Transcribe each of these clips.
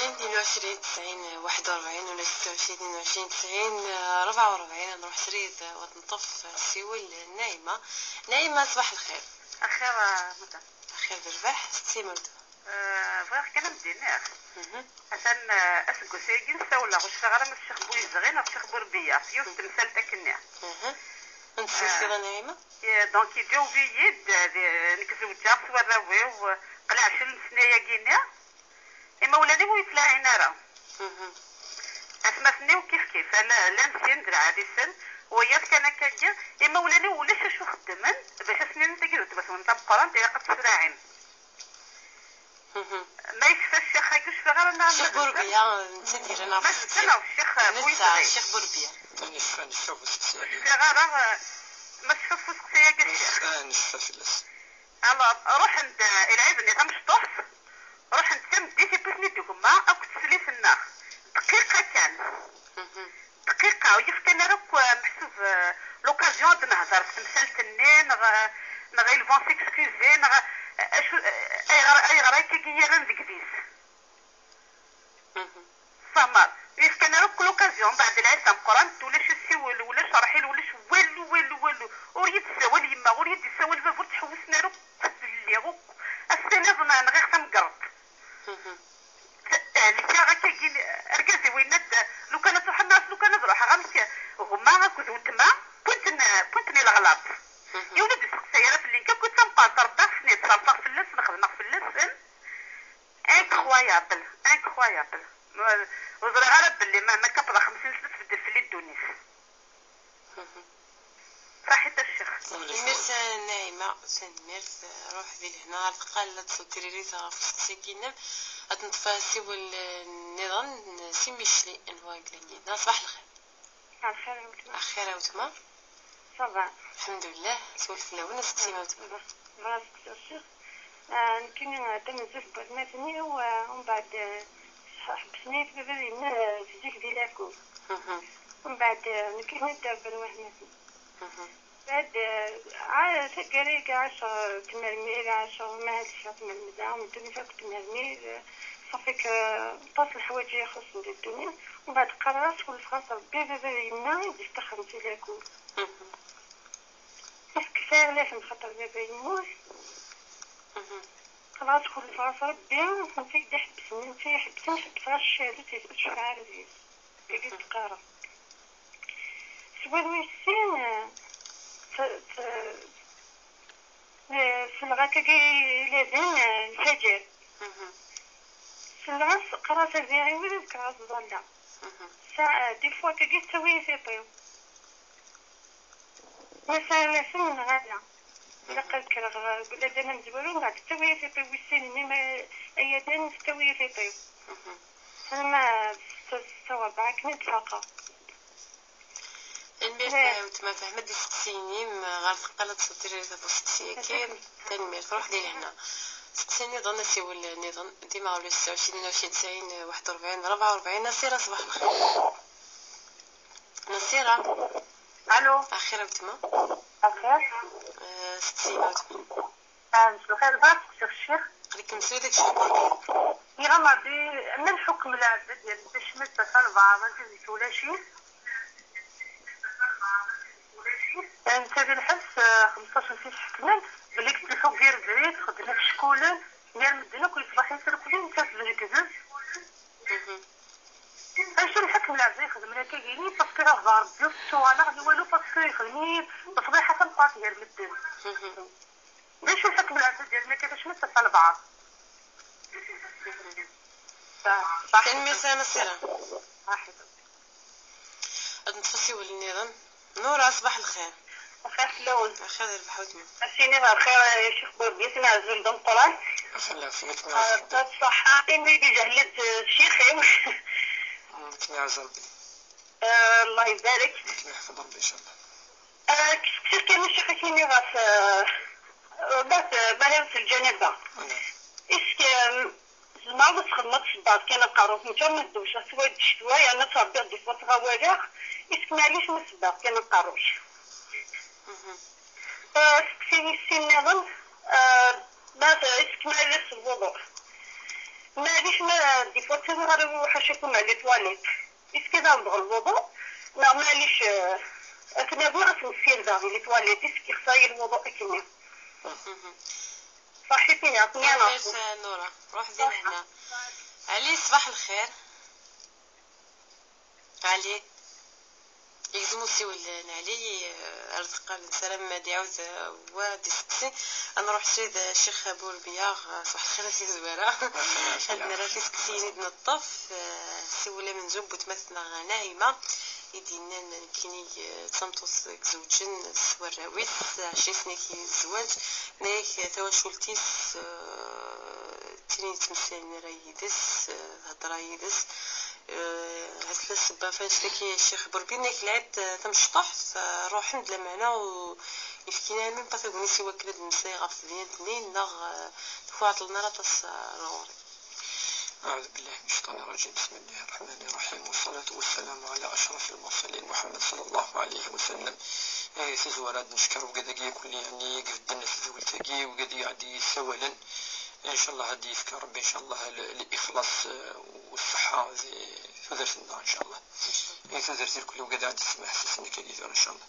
90 41 ولا 26 22 90 44. نروح سريد وتنطف السيول نايمة. نايمة صباح الخير. أخير مدى أخير برباح ستي مردو. بغيت كلام دينار عشان أسقو سيجين سولا غش غير ما الشيخ بوي زغين الشيخ بربية يوسف تمثال تاكنيا انت سلسلة نايمة دونك يجاو بيد نكزو جابس وراوي وقلع 20 سنة ياكينيا إما ولادي ويطلع عينارا اسما سنيو كيف انا لا نسين درع هادي السن وياك كان كاجا اما ولاني ولاش شو خدمن باش سنين تقدر تبس وانت بقران تي قد تسراعين ما يشفى الشيخ يكش في غير انا الشيخ بربية نسيتي انا بس انا الشيخ بويصغي الشيخ بربية نشوف السكسية في غير ما تشوف السكسية الشيخ نشوف في اللس الله روح عند العيب اني تمشطوح روح عند سم ديتي بسني دوكما اكو تسلي في النار دقيقة كان دقيقة ويفك انا روك محسوب لوكازيون دو نهضر تمثال تنين نغ يلفون سيكسكوزي نغ اي غرايك كيانا ندكديس سامر يفك انا روك لوكازيون بعد العيسى مقران ولاش السيول ولاش رحيل ولاش والو وريد السوال يما وريد السوال بابور تحوسنا روك اللي روك السنة نغير تمقرط اللي غاكا كي اركازي ويناد لو كانت تروح الناس لو كانت تروح غامسيا هما غاكوز وتما كنتني الغلط يا ولد السقسيره في اللينكا كنت نبقى تربح سنين تصرفق في اللس نخدم في اللس انكرويابل وزرا غرب اللي ما كتبغى 50 سنه تبدل في اللي تونس صحيت الشيخ الميرس نايمة سنميرس روح ذي هنا قال تصوتي تعرف سكينة أتنطفى سوى النظام سيميشلي انواع قليلين. صباح الخير. أخيرا وتما صباح الحمد لله سولف لون سكسيمة وتما راسك الشيخ يمكن تنزف برماتني ومن بعد حبسني في بابا في ديك ديلاكو ومن بعد يمكن ندبر واحنا بعد عاد تقريبا 10 تمرمير 10 ما هادش تمرمير ومدني فاك تمرمير صافيك طاس الحوايج يخصني الدنيا ومن بعد قررت كل خاصة بابا يما يدير تخمسي لاكو بس كفاية علاش نخاطر بابا يموت خلاص كل خاصة ربي نسيت يحبسني نحبس غير الشهادة تيثبت شحال عزيز كي تقارا سوا ويسين في الغاكا لازم الفجر في الغاس قرات زيري ولد كراس ضلا ساعة دي فوا كي تسوي في طيب مثلا سن غالا إلا قلت كرا بلا دانا مزبولون غادي تسوي في طيب ويسين ما أيدان تسوي في طيب أنا سوا بعك نتلاقى المير وتما فهمت سقسيني غير ثقلت صوتي سقسيه كاين تنمير روح لي لهنا سقسيني ظن سيو النظام ديما ولا 26 29 90 41 44. نصيرة صباح الخير. نصيرة الو أخيرا وتما اخير سقسيني وتما مساء الخير بارك الشيخ قلت مسودك شكون يا مرضي من الحكم العبد ديال التشمت تصلبا ما تزيد ولا شي انت الحبس 15 سنه حكمت بلي كنت الفوق ديال البريد خدنا في شكون ديال مدينه كل صباح يسرقوني انت في الكزاز اش الحكم العبد يخدم لك كاينين باسكو راه ضارب بيو السوانا غادي والو باسكو يخدمني بصبيحه تنبقى الصفات هي المدن باش نشوفك بالعدد ديالنا كيفاش نتصل على بعض. صح تنمي سنة سيرة واحد نتفسي والنظام. نورا صباح الخير. خير لون خير يربح ودمي. أسيني بخير يا شيخ بوربيت نعزل دم طلال أفلا فيك الصحة إني بجهلت الشيخ نعز ربي. الله يبارك. نحفظ ربي إن شاء الله. كثير كان الشيخ كيني غاس باهي في الجنابة. إسك زعما بس خدمة الصباط كان القاروف مجمد وش سواد شوية أنا صابر دي فترة وجاخ إسك معليش من الصباط كان القاروش. سكسيني السنة بس إسك معليش الوضوء معليش ما دي فترة غير حاشاكم على التواليت إسك إذا نبغى الوضوء لا معليش كنا بغا نسير داغي لي تواليت إسك خصاي الوضوء كنا صحيتيني عطني أنا نورا روح دين هنا. علي صباح الخير. علي يلزمو سيو علي ارزق السلام ما ديعوز وادي سكسي. انا روح سيد الشيخ بوربيا صباح الخير سي زويره. عندنا راه في سكسيني نظف سيوله من جنب وتمثلنا نايمه يدينا كيني تصمتوس زوجين سوار راويس 20 سنه كي الزواج نايك تواشولتيس تيني تمثلين رايدس هضره يدس هسلا السبا فاش كي الشيخ بربينك لعبت تمشطح روح عند المعنى ويفكينا من طافي بنيسي وكلد نساي غفلين اثنين نغ تفاعت لنا لا تصرور. أعوذ بالله من الشيطان الرجيم. بسم الله الرحمن الرحيم والصلاة والسلام على أشرف المرسلين محمد صلى الله عليه وسلم. سيزوراد نشكر وقد كل يعني قد الناس زولتاقي وقد يعدي سوالا إن شاء الله هدي يذكر ربي إن شاء الله الإخلاص والصحة ثودرتنا إن شاء الله ثودرت الكل وقد عاد تسمع حسسني كليزور إن شاء الله.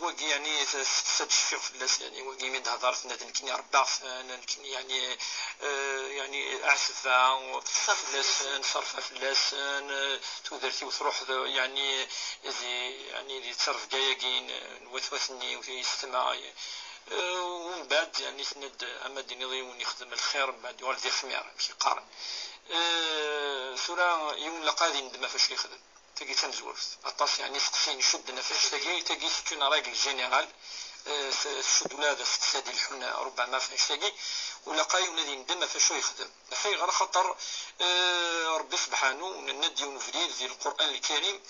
واقي يعني تستشفق في الناس يعني واقي من هضر في نادن كني ربع فانا كني يعني يعني أعسفها وفلاس نصرفها فلاس تودرتي وتروح يعني يعني اللي تصرف جايين نوثوثني ويستمع ومن بعد يعني سند أما ديني ونخدم الخير من بعد يولد خمير ماشي قارن سورة يوم لقادي ندم فاش يخدم تجي تنزورف أطاس يعني سقسين شد نفس تجي سكون راجل جنرال شد ولا سادي الحنة ربما فاش تجي ولقاي ونادي ندم فاش يخدم في غير خطر ربي سبحانه ندي ونفريد في القرآن الكريم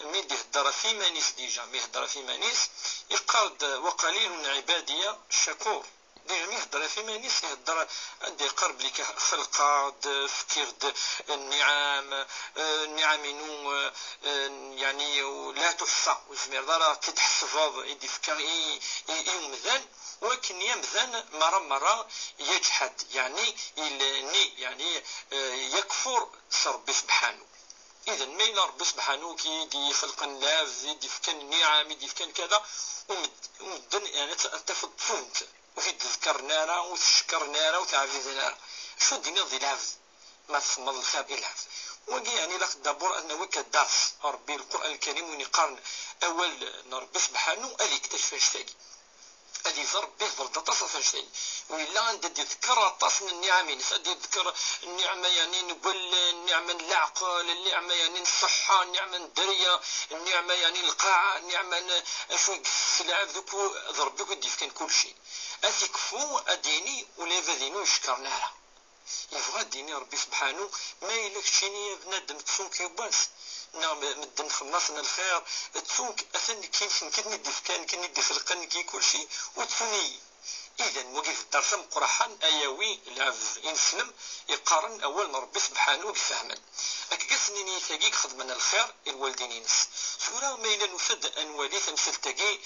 ميدي هدر في مانيس ديجا ميهدر في مانيس يقارد وقليل عبادية الشكور ديجا ميهدر في مانيس يهدر عندي قرب لك خلقا فكرد النعم نعم يعني لا تحصى وزمير دارا تتحسفاض يدي فكر يمذن ولكن يمذن مرة يجحد يعني يكفر ربي سبحانه. إذا ما إلا ربي سبحانه كي يدي خلق الناس يدي فكان النعم يدي فكان كذا ومدن يعني تفهمت وفي تذكر نارا وتشكر نارا وتعفيز نارا شو الدنيا ذي العفز ما تصمد الخاب إلا العفز وقي يعني لك دابور أنه كدارس ربي القرآن الكريم ونقارن أول ربي سبحانه اللي اكتشف اشتاقي اللي ضرب به ضرب تصف اشتاقي وإلا عند يذكر طاس من النعمين ساد يذكر النعمة يعني نقول النعمة العقل النعمة يعني الصحة النعمة الدرية النعمة يعني القاعة النعمة شو السلعة ذوك ضربك ودي كان كل شيء أتكفو أديني ولا فذينو يشكرنا يبغى ديني ربي سبحانه ما يلك شيني بنادم تسونك يباس نعم مدن خلصنا الخير تسونك أثني كيف ندي فكان كندي خلقا كي كل شيء وتسوني. إذا وقف الدرس مقرحا أيوي العفز ينسلم يقارن أول ربي سبحانه بفهما أكقسني ثقيق خدمنا الخير الوالدين ينس سورة ما إلا نفد أنوالي تمثل تقي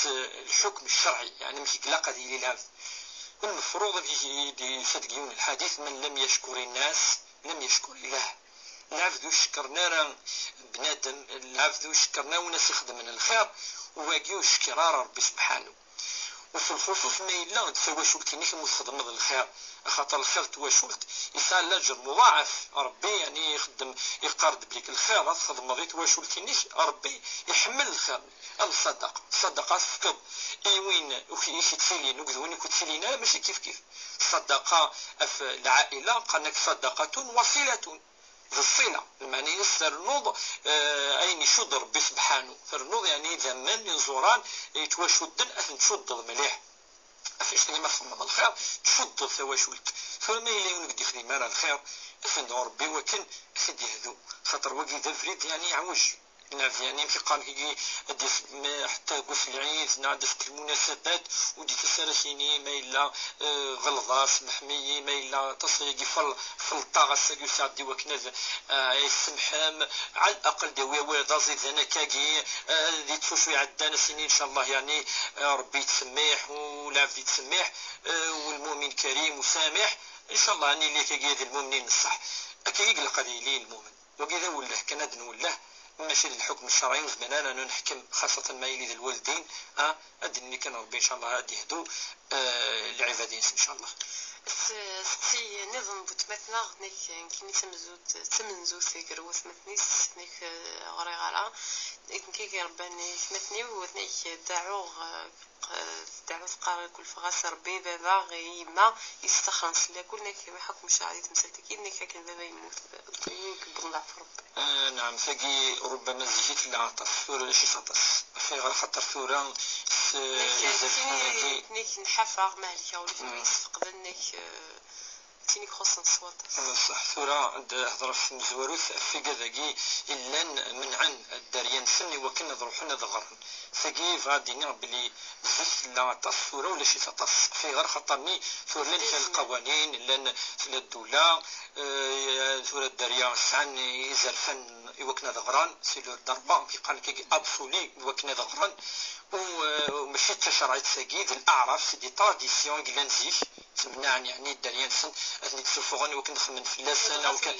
الحكم الشرعي يعني مش قلقة دي العفز المفروض في صدقيون الحديث من لم يشكر الناس لم يشكر الله. العبد شكرنا بنادم العبد شكرنا وناس يخدم من الخير وواقيو شكرار ربي سبحانه وفي الخصوص ما إلا تواشلت نيك مستخدم الخير، خاطر الخير تواشلت يسال لاجر مضاعف. ربي يعني يخدم يقارد بليك الخير تخدم غير تواشلت نيك، ربي يحمل الخير. الصدقه تفقد وين وكي تسيلين وكذوني كتسيلينا ماشي كيف الصدقه في العائله قالك صدقه وصله الصله المعني السرنوض اين يشد ربي سبحانه فرنوض يعني زمان زوران يتواشدن اثن تشد مليح فاش كلمه صمم الخير تشد تواشلت فما الا يونك دي خدمه على الخير اثن ربي وكن اثن يهدو خاطر وكي دفريد يعني يعوج يعني في قال كي حتى قوس العيد نعدس المناسبات ودي تسارسيني ما إلا غلظاس محمية ما إلا تصيقي فلطاغس يساعد دي وكنز يسمحام على الأقل دوي وضازي زانا كاقي دي تفوشو عدانا سنين إن شاء الله يعني ربي تسميح والعبد تسميح والمؤمن كريم وسامح إن شاء الله يعني اللي كاقي هذا المؤمنين الصح أكيد القضية لي المؤمن وكذا وله كناد نوله ماشي للحكم الشرعي وزمان انا نحكم خاصه ما يلي الوالدين ادني كان ربي ان شاء الله غادي يهدوا العبادين ان شاء الله. ستي نظم بوتمتنا نيك كيمي تمنزو سيكر وثمتني نيك غري غالا كي رباني ثمتني وثنيك دعوغ تقارن كل فغاس ربي بابا غي ما يستخلص لا كل نيك ما حكم شرعي تمسلتكي نيك كان بابا يموت كبر في ربي. نعم ثقي ربما زيت العطس ثورة شي سطس في غير خاطر ثورة نيك نحافظ مالك ولا يسفقد نيك تيني خصنا نصوت صح ثورة هضر في مزوروث في كذاكي إلا منعن الداريان سني وكنا ضروحنا ضغرن ثقي غادي بلي زيت لا تصورة ولا شي تطص في غير خاطرني ثورة لان القوانين لان في الدولة ثورة الداريان سعن يزرفن يوكنا ضغران سيلو الضربة في قال كي ابسولي يوكنا ضغران وماشي تشرعي تساقيد الاعراف سي دي تراديسيون كلانزيش تمنع يعني الداريان سن اثني تسوفغاني وكن نخمن في اللسان او كان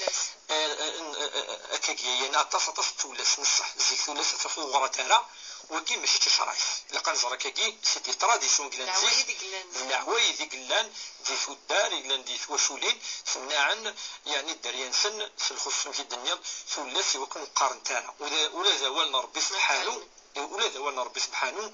اكاكي انا تصطف تولس نصح زيك تولس تفو غراتها وكي ماشي تشرعي لقان زركاكي سي دي تراديسيون كلانزيش العواي ديك اللان دي الدار الا دي وشولين تمنعن يعني الداريان سن في الخصوص في الدنيا تولس وكن قارن تاعنا ولا زوال ربي سبحانه ولا ذا ربي سبحانه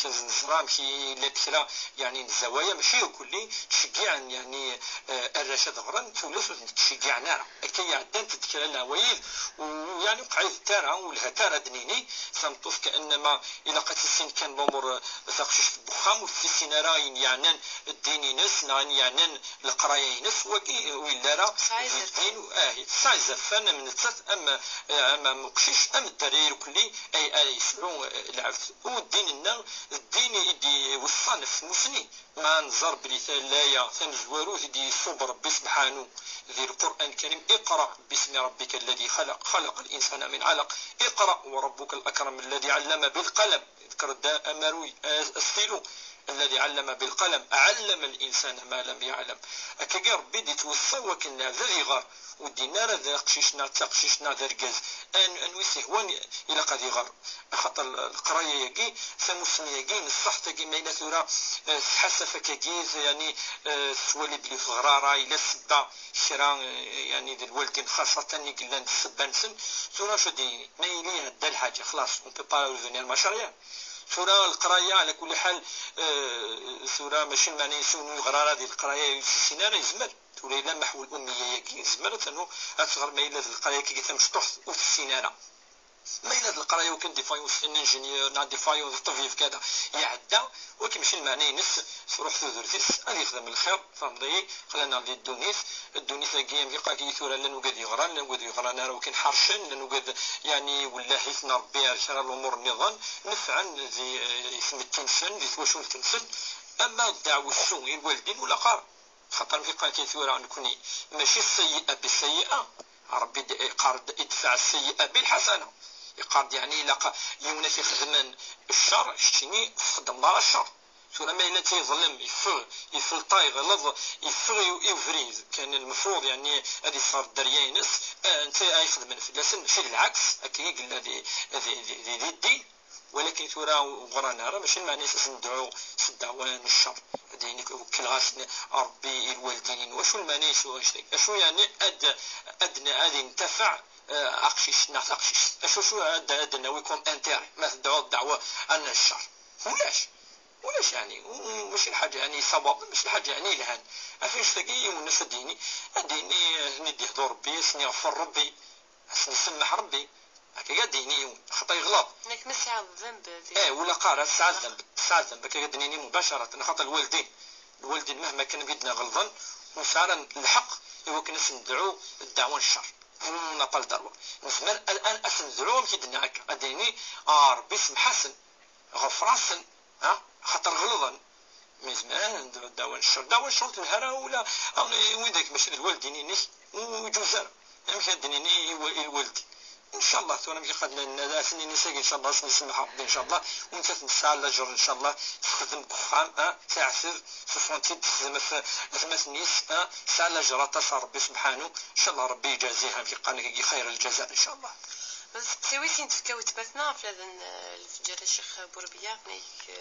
الزرام كي لكلا يعني الزوايا ماشي كلي تشجع يعني الرشاد غران تولف تشجعنا كي عدان تذكر النوايد ويعني قعيد تارا ولها تارا دنيني سنطوف كانما الى قد السن كان الامور ثقشش في البخام وفي السينارين يعني الديني ناس يعني القرايه ناس وكي ولا راه الدين سايز فانا من الثلاث اما مقشش ام الدرير كلي اي يسمعوا العبد والدين الدين يدي والصنف مسني ما نزر بلي لايا ثنزوارو يدي صبر ربي سبحانه ذي القرآن الكريم اقرأ باسم ربك الذي خلق الإنسان من علق اقرأ وربك الأكرم الذي علم بالقلم اذكر أمروي أستيلو الذي علم بالقلم علم الإنسان ما لم يعلم أكاكي ربي دي توصى وكنا ذي غار ودينا ذا قشيشنا تقشيشنا ذا رقاز أنويسي هوان إلى قد يغار خاطر القراية يجي ثموسني يجي نصح تجي ما إلا ثورة حسفة كجيز يعني سوالي بلي في غرارة إلى سبا شرا يعني ذا الوالدين خاصة يقول لنا السبا نسن ثورة شديني ما يلي هدا الحاجة خلاص on peut pas revenir المشاريع ثورة القراية على كل حال ثورة ماشي معنى يسونو غرارة ديال القراية في السيناريو يزمر ثورة إلا محو الأمية يجي يزمر أنه أصغر ما إلا القراية كي تمشطوح وفي السيناريو ما إلا القراية وكان دي فايون في الانجينيور نا دي فايون في الطبيب كذا يعدى وكيمشي المعنى ينس تروح ثوذرتيس اللي يخدم الخير فهمضي خلانا دي الدونيس كيام يبقى كيثورا لانو قاد يغران لانو قاد يغران راه كاين حرشن لانو قاد يعني ولا حيثنا ربي شرا الامور النظام نفعا ذي اسم التنسن ذي تواشون تنسن اما الدعوه السوء الوالدين ولا قار خاطر في قال كيثورا نكوني ماشي السيئه بالسيئه ربي قارد ادفع السيئه بالحسنه يقارد يعني لقى يونا في خدمان الشر شتيني خدم دار الشر ثم ما إلا تيظلم يفل طاي غلظ يفغي يفريز كان المفروض يعني هذه صار دريانس انت يخدم في اللسن ماشي العكس اكيد قال هذه الدين ولكن ثورا وغرانا راه ماشي معنى اساس ندعو الدعوان الشر يعني وكل غاسن ربي الوالدين واش المعنى اشو يعني ادنى غادي ننتفع اقشيش ناس اقشيش شو هذا ناويكم انتر ما تدعوا الدعوه ان الشر ولاش يعني ماشي الحاجه يعني صواب ماشي الحاجه يعني الهان عرفتي تلاقي والناس ديني ندي حضور ربي سني غفر ربي نسمح ربي هكا ديني خطا يغلط انك مسعى الذنب ولا قارا ساعه الذنب هكا ديني مباشره خاطر الوالدين مهما كان بيدنا غلظا وفعلا الحق هو كنا ندعو الدعوه الشر نابال دروه نزمر الان اسندعوهم كيدنا هكا اديني ربي سمحسن غفراسن خاطر غلظا مزمان ندعو الدعوه الشر دعوه الشر تنهار ولا ويدك ماشي الوالدين وجوزار ماشي دنيني الوالدين ان شاء الله تونا مشي خدنا سنين نساق ان شاء الله نسمح ربي ان شاء الله وانت تنسى الاجر ان شاء الله تخدم بخام تعسر سوسونتي ثمث نيس ساعة الاجر تصار ربي سبحانه ان شاء الله ربي يجازيها في قانك خير الجزاء ان شاء الله. بس سويتي تفكاو تبثنا في هذا الفجر الشيخ بوربيا نيك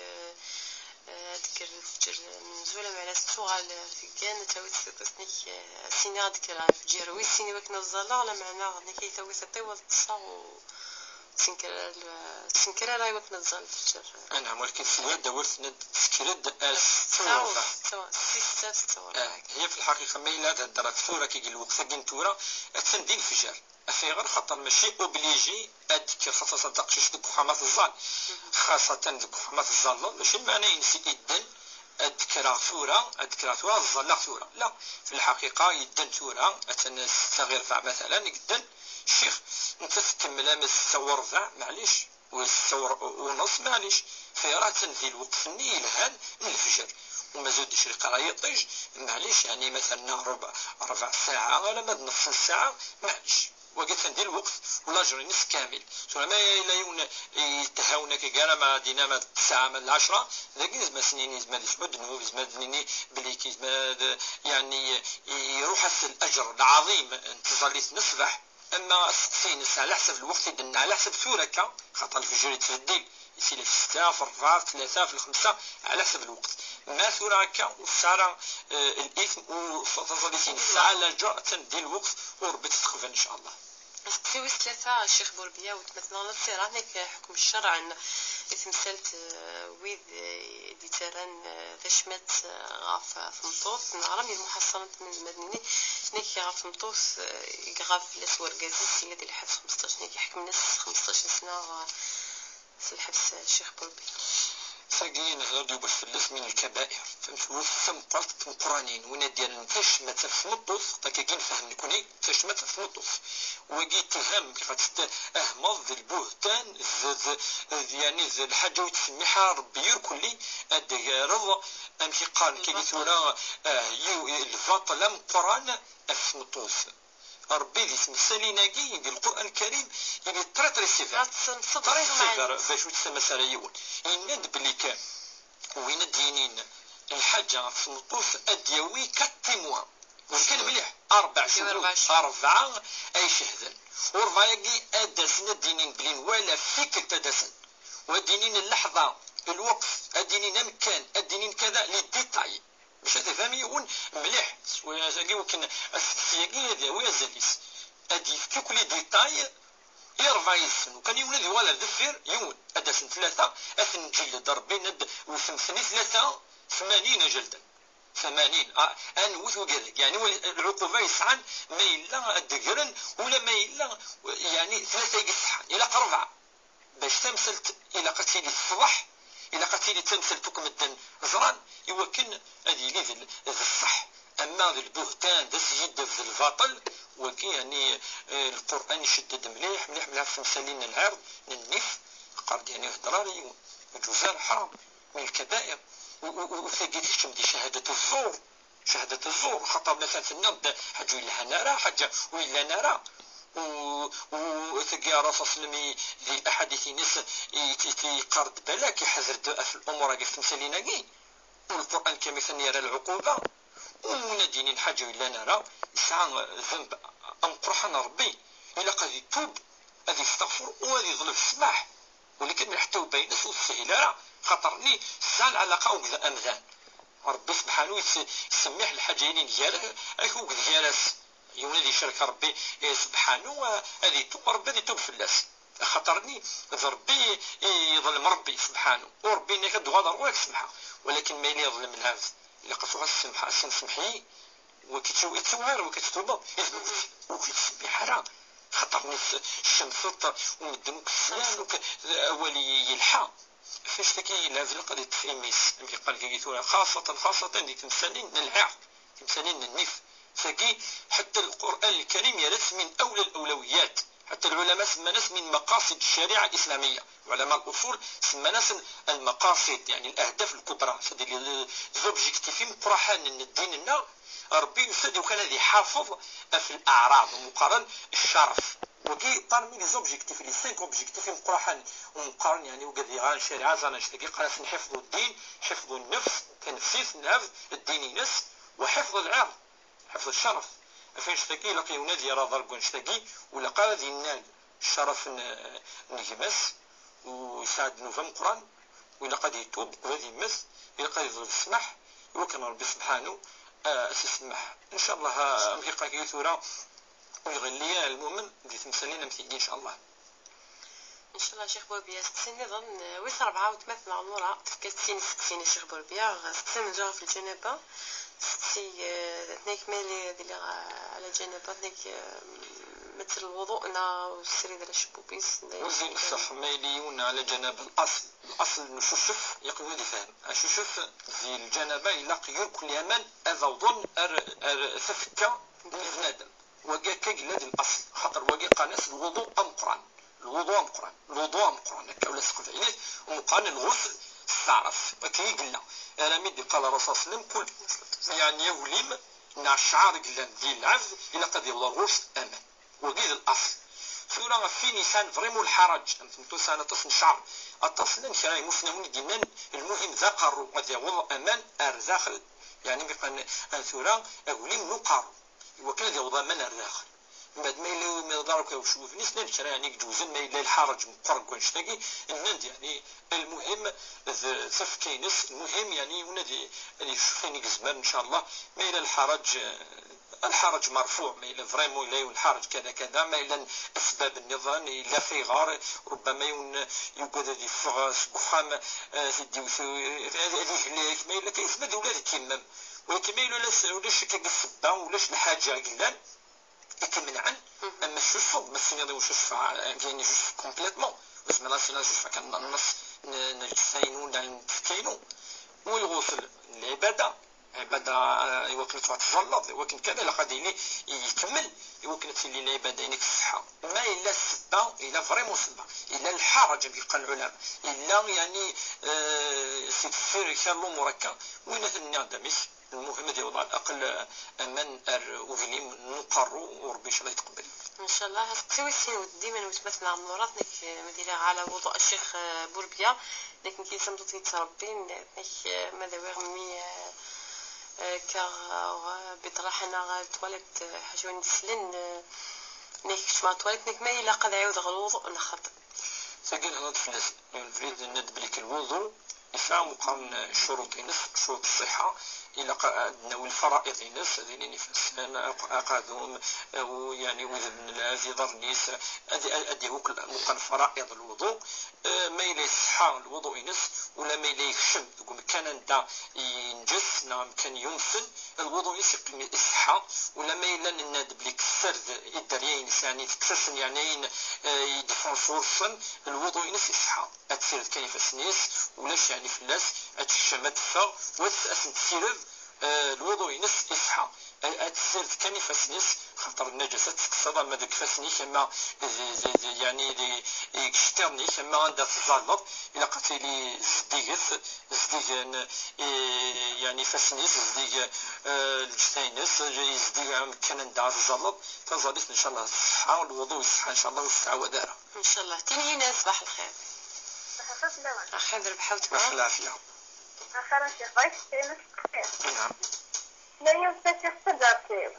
ذكر الفجر مزولة على السؤال في كان تاوي تسنيك سينا ذكر الفجر ويسيني وكنا الظلا على معنى نكي تاوي تطيول تصاو تسنكر راي وكنا الظل الفجر انا ولكن سوا دورت تسكرد هي في الحقيقه ما الا تهضر الثوره كي الوقت كنتورا تندي الفجر في غير خاطر ماشي اوبليجي اديك خاصه تقشيش دوك خامات الظل خاصه دوك خامات الظل ماشي معنى ينسي يدن الذكرى ثورة الظل ثورة لا في الحقيقة يدن ثورة تغير فع مثلا يدن الشيخ انت تكمل امس تصور فع معليش والتصور ونص معليش في راه تنهي الوقت فني الهان من الفجر وما زودش القرايه طيج معليش يعني مثلا ربع ساعه ولا ما نص ساعه معليش وقت ندير الوقت ولا جري نص كامل ثم ما لا يتهاونك كاع ما دينا ما الساعه من 10 لكن زعما سنيني زعما سعود نو زعما دنيني بلي كي يعني يروح الاجر العظيم انتظر نصبح اما سقسين على حسب الوقت دنا على حسب ثورك خاطر الفجر يتفدي يصير في 6 في 4 في 3 في 5 على حسب الوقت ما ثورك وسارة الاثم وتظلتين الساعه لا جاء تندي الوقت وربي تتخفى ان شاء الله. تسوي ثلاثة الشيخ بوربيا وتمثلنا للصير هناك حكم الشرع ان تمثلت ويد ديتران ذشمت غاف فمطوط نعرم المحصنة من المدنيني هناك غاف فمطوط غاف الاسور قازيس الذي الحبس 15 هناك حكم ناس 15 سنة في الحبس الشيخ بوربيا ساقين غادي يبثلث من الكبائر فهمت ثم قالت في القرانين وين ديال فاش ما تفمطوس كي نفهم نكوني فاش ما تفمطوس وكي تفهم كيف اهمض البهتان يعني الحاجه وتسميها ربي يركلي الدغارض امشي قال كي ثورا الفاطل من القران افمطوس ربي اللي سمسالينا كي ديال القران الكريم يعني طريطري السفر باش تسمى سرايون يند بلي كان وين دينين الحاجه في النطوف اديوي كتيموا ولكن مليح 4 شهور 4 اي شهدن ورفايقي ادسنا دينين بلين ولا فيك تدسن ودينين اللحظه الوقت ادينين مكان ادينين كذا لي ديتاي باش تفهمي يكون مليح وياكي وكن السياقي هذا ويا زاليس ادي في كل ديتاي يرفع يسن وكان يولد ولا ذفير يون ادسن 3 اثن جلد ربي ند وثمثني 80 جلدا 80 انوث وكذلك يعني العقوبه يسعن ما الا الدقرن ولا ما الا يعني 3 يصحى الى 4 باش تمثلت الى قتيلي الصبح الى قتيلي تمثلتكم الدن زران يوكن هذه لي الصح اما البهتان ذا سجد في الباطل وكي يعني القران يشدد مليح في مسالين العرض النف قرد يعني هضراري وجوزان حرام من الكبائر وثقيت تمدي شهاده الزور خطر مثلا في النبض حاجه لها نرى حاجه ولا نرى وثقي راسه سلمي ذي الاحاديث ناس يقرد بالك يحذر في الامور كيف تمثالينا كي والقران كمثل يرى العقوبه وندين الحاجه ولا نرى يسعى ذنب انقرحنا ربي الا قد يتوب هذه يستغفر وهذه يظلم السماح ولكن حتى بين السهيله خاطرني سال علاقه وكذا امذان ربي سبحانه يسمح الحاجين ديالك اكو ديالاس يولي شرك ربي سبحانه هذه توب ربي هذه توب فلاس خاطرني ربي يظلم ربي سبحانه وربي انك تغادر وياك سمحه ولكن ما يلي يظلم العبد الا قصوها السمحه سمحي وكتوهر وكتطلب وكتسبي حرام خاطرني الشمس ومدن السنان اولي يلحى فاش تكي لازم قد يتفهميس قال كي خاصة ديك تمثالين العاق تمثالين النف ساكي حتى القرآن الكريم يرث من أولى الأولويات حتى العلماء سمى ناس من مقاصد الشريعة الإسلامية علماء الأصول سمى ناس المقاصد يعني الأهداف الكبرى هذه زوبجيكتيف مطرحان ان الدين لنا ربي يسد وكان هذه حافظ في الأعراض ومقارن الشرف وكي parmi les objectifs les 5 objectifs مقارن ومقارن يعني وقد يغان شريعة زانا شتاقي قناة نحفظوا الدين حفظوا النفس تنفيذ نفس الدين نفس وحفظ العرض حفظ الشرف فين شتاقي لقي ونادي راه ضرب شتاقي ولقى هذه النال الشرف نجمس ويساعد نوفا مقران وإلا قد يتوب وهذه يمس إلا قد يظل السمح وكان ربي سبحانه سيسمح إن شاء الله مكيقا كيثورا ويغلي المؤمن دي تمثالين مثيقي إن شاء الله ان شاء الله شيخ بوربيا ستسين نظن ويس 4 وثمانية عمورة تفكتين ستسين شيخ بوربيا ستسين جوها في الجنابة ستي تنيك مالي ديالي على الجنابة تنيك مثل وضوءنا والسري ديال الشبوبيس وزين الصح ماليون على جنابة الأصل نشوشف يقول هذه فهم نشوشف في الجنابة إلا قيور كل يمن هذا وظن ثفكة بنادم وقا كجلاد الأصل خاطر وقا قناس الوضوء أمقران الوضوء مقران هكا ولا سقف عليه ومقارن الغسل استعرف وكي قلنا رميد قال الرسول صلى الله عليه وسلم كل يعني يوليم نع الشعار قلنا ديال العبد إلا قد يوضى الغسل أمان وقيد الأصل سورة في نيسان فريمو الحرج أنتم سنة تصن شعر التصل نشرا مفنون دينان المهم ذكر وقد يوضى أمان أرزاخل يعني بقى أنثورا أوليم نقر وكان يوضى من الرزاخل بعد ما يلو ما ضربك وشوف نسنا نشرا يعني جوزن ما يلا الحرج مقرق ونشتاقي الناد يعني المهم ثف كينس المهم يعني ونادي اللي يشوفني زمان ان شاء الله ما الى الحرج مرفوع ما الى فريمون الى الحرج كذا ما الى اسباب النظام الى في غار ربما يوجد هذه فغاس بخام سيدي هذه ما الى كيسبب ولاد تيمم ولكن ما الى ولاش كيقصبا ولاش الحاجه قلان يكمنعن اما الشوف بس نيضي وشوف يعني جوست كومبليتمون بس ما لاش نشوف كان النص نجسينو نتفكينو والغسل العباده يوكل تتزلط يوكل كذا لقد يكمل يوكل تلي العباده يعني الصحه ما الا السبه الا فريمون سبه الا الحرج بيبقى العلماء الا يعني سيتفير كان مركب وين النادمس المهم ديال وضع الاقل امان وفيليم نقروا وربي ان شاء الله يتقبل ان شاء الله تسوي السين ديما نثبت مع مرات نك مديرة على وضوء الشيخ بوربيا لكن كي سمتو تيتربي نك ماذا ويغمي كار بطرحنا تواليت حاجه نسلن نك شما تواليت نك ما الا قد عاود الوضوء نخط ساكن هذا فلاس نريد ندبلك الوضوء يفهم مقارن شروط شروط الصحة إلى عندنا والفرائض ناس هذين نفسنا أقادهم يعني وذن الذي ضرنيس أديه مقارن فرائض الوضوء ما إلى الصحة الوضوء ناس ولا ما إلى يخشم يقول كان دا ينجس نعم كان ينسل الوضوء يسقي الصحة ولا ما إلى النادب لك السرد الدريين يعني تكسسن يعني يدفن صورصن الوضوء ناس الصحة أتسير كيف سنيس ولاش يعني فلاس أتشمد فا وأسن تسيرد الوضوء ينس إصحى أتسيرد كان فاسنيس خاطر النجاسة تقصد ما داك فاسني كما يعني يكشترني كما عندها تزالط إلا قتلي زديغ يعني فاسنيس زديغ الجتينس زديغ كان عندها تزالط تزالط إن شاء الله الصحة والوضوء يصحى إن شاء الله والصحة ودارة إن شاء الله تنهينا صباح الخير أخذ بحوت معك العافية خلاص يا خويا نعم لا يوم تشيخ تدرسي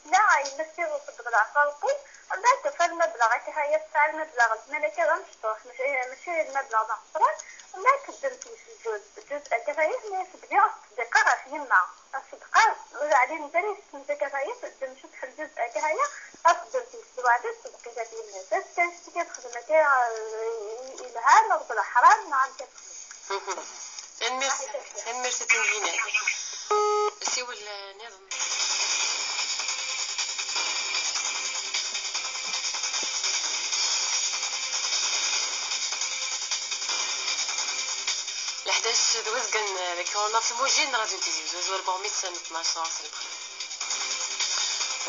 لا يمسي وصدق العقارقي بعد فالمبلغ هي تاع المبلغ الملكي غنشطوح ماشي المبلغ العقار ولا قدمت الجزء كفاية ما تبدي الصدقة راه يما الصدقة وعلي نتاني ستمسك كفاية قدم شوف الجزء كفاية قدمت السواعد الصدقة كفاية الناس بس كتخدم كاع إلهام أو بالحرام نعم كتخدم المرسى تنجينات سيو النظام ل11 دوز كان كورونا في الموجين غادي نتيجي زوج 400 سنه 12 سنه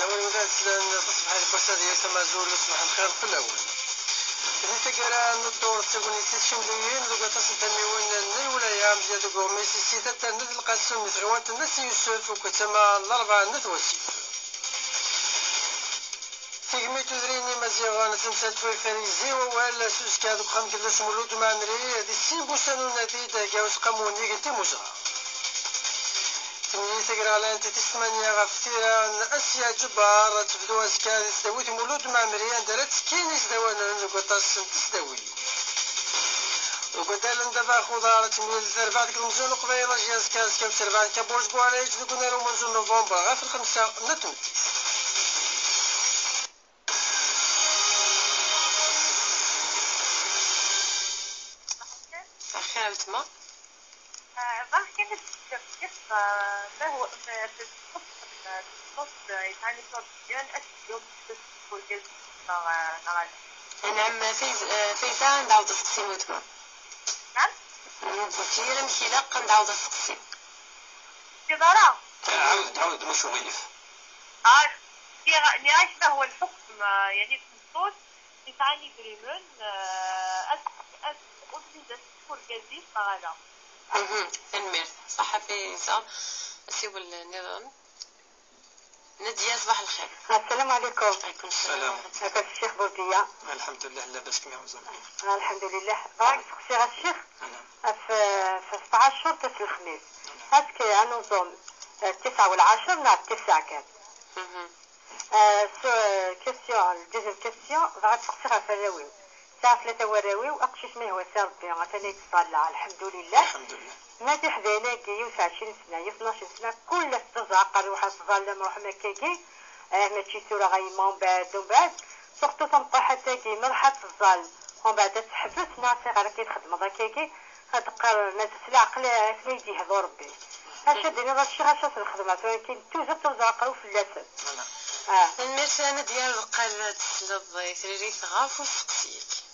اول ما تصبح البرسه ديال تمازول صباح الخير في الاول إذا تقرا الدور تقولي تشملين لو تصنتميون الولاية ديال دوغومي سيتا تند القاسم مثروان الناس يوسف وكتما الأربعة الناس وسيف فيكمي تدريني مزيغان تمسات في فريزي ولا سوس كادو خام كلاش مولود معنري هادي السين بوسانو نادي داكاوس قاموني قلتي مزرعة تمني تقرا على انت تسمانيا غفتيران اسيا جبار تبدو اسكاد تسداويت مولود معنري اندرت كينيس دوانا نقطاس تسداوي وقدال دابا خضار تميل تربع ديك المزون قبيله جياز كاس كاو تربع كابورج بواليج قلنا له منزون نوفمبر غا في الخمسه نتمتي اخيرا تما باش كانت كيف هو في الصوت يعني صوت ديال اليوم تقول ديال نعم فايزة ندعوض التقسيم وتما نعم كثيرا مشيلة ندعوض التقسيم إدارة تعاود مش وظيف نعيش هو الحكم يعني في الصوت يتعني بريمون أوتيزا سكور جديد فغادا المير صح فايزة سيو النظام نادية صباح الخير. السلام عليكم. عليكم السلام. هكا الشيخ بوردية. الحمد لله لاباس كما مزالين. الحمد لله. راك تخشي الشيخ؟ في 17 تاع الخميس. هاك عنوزوم 9 والعشر مع 9 كان. كيسيون الجزء كيسيون راك تخشي فراوي. ساعة 3 وراوي وأقشش ما هو سار ربي عطاني تصلى الحمد لله. الحمد لله. نادي حدانا كي 20 سنة 12 سنة كل تزعق روح تظلم روح ما كيكي ماشي سورة غيما بعد وبعد سورتو تنبقى حتى كي مرحة الظل ومن بعد تحبس ناصي غير كي تخدم ضاكيكي هتقر ناس العقل سيدي يهضر ربي اش دينا هذا الشيء غاش الخدمة ولكن توجد تزعق في اللسان المرسانة ديال القالة تسلض ثريري ثغاف وسقسيك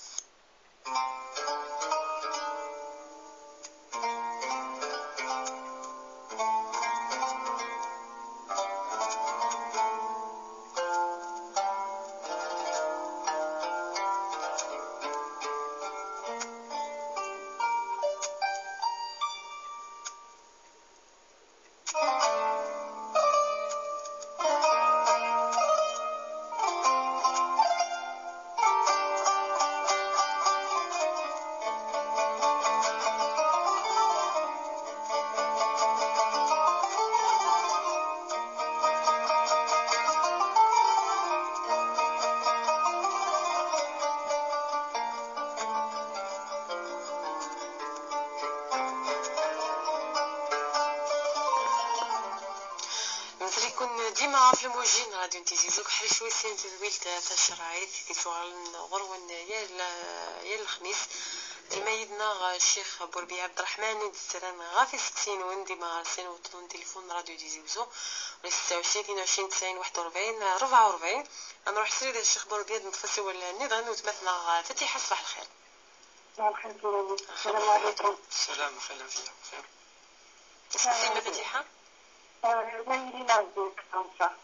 يكون ديما في الموجين غادي نتيجيزوك حل شويه سين تزويل تاع الشرايط في شغل غرون يا الخميس الميدنا الشيخ بوربي عبد الرحمن الدران غافي 60 وندي ما سين وطن تليفون راديو ديزيوزو 26 22 90 41 44 نروح سيد الشيخ بوربي نتفسي ولا نضن وتمثنا فتيحه صباح الخير. السلام عليكم. السلام خير فيها خير. سيما فتيحه وين نازلك فرنسا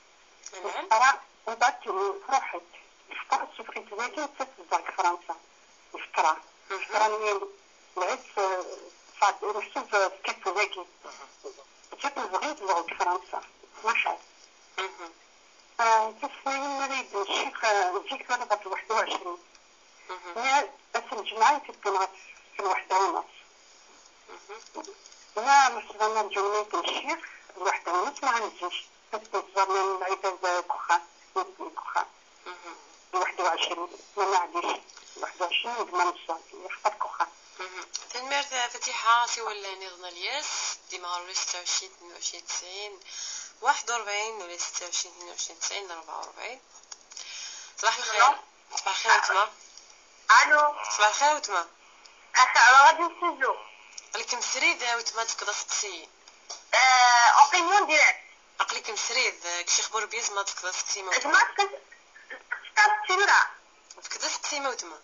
نعم ترى وضعت روحك فقط شوفي تواجه تتزاك فرنسا نفطرة نفطرة لعبت صعد نشوف كيف تواجه جات بغيت نزوج فرنسا ما حال تسمعين نريد الشيخ نجيك ضربة 21 أنا اسم جمعي في الدنات في 1:30 أنا مثلا جونيت الشيخ 1:30 ما عنديش كتوصل من عدد كخان 21 ما عنديش 21 بما نوصل يخطر كخان. تنمرت فتيحة سوى نظام الياس ديما ولا 26 22 90 41 ولا 26 22 90 44. صباح الخير. صباح الخير وتما. الو صباح الخير وتما. غادي نسجلو عليكم سريد وتما تقدر تقسي اوبينيون ديالك عقليكم سريد كشي خبر بيس ما تقدر تقسي ما ما تقدر تقدر تقسي ما وتما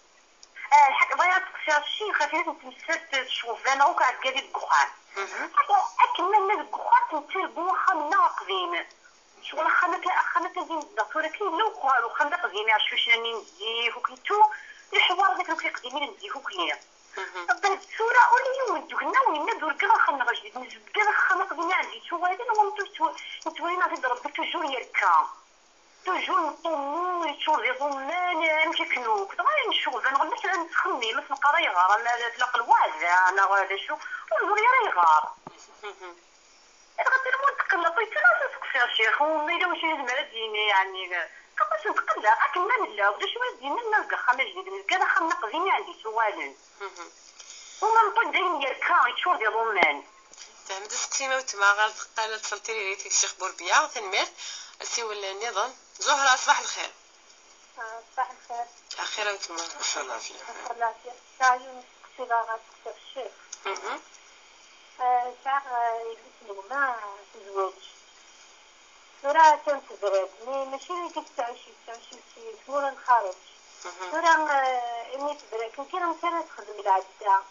حتى بغيت تقشر شي خفيف تمسرت تشوف انا وقعد قال لي الدخان اكملنا الدخان تنتربو خمنا قديم شغل خمنا كزين الدكتور كاين لو قالوا خمنا قديم عرفتوا شنو نزيف وكيتو الحوار داك اللي قديمين نزيفو كليا بهاد الصوره ولي ودوكنا وين ندور كذا خمنا غجديد نزيد كذا خمنا قديم عندي شو هذا انا نتوينا غير ضرب توجور يركا توجور نطمو يشوف لي ضمان ماشي كنوك دابا نشوف انا غنمشي نخمي ما تلقى راه يغار انا تلاقى الواعد انا هذا شو ونقول راه يغار غادي نموت تقلق يتلا تسقسي شيخ وما الا واش زعما ديني يعني كنت نتقلق كنا نلا ودا شويه دينا نلقى خامه جديد كذا خامه قديمه عندي سؤال وما نطق داين يركا يشوف لي ضمان فهمت تقسيمه وتما غير قال تصلتي لي في الشيخ بوربيا تنمر سوى النظام. زهرة صباح الخير. صباح الخير. أخيرا وتما. إن الله فيك. الله فيك. تعالوا صغار الشيخ. تاع يقول ما تزوج. ترى كنت برد ماشي اللي كتعيشي تمور الخارج. ترى إني تبرد كان تخدم العدة.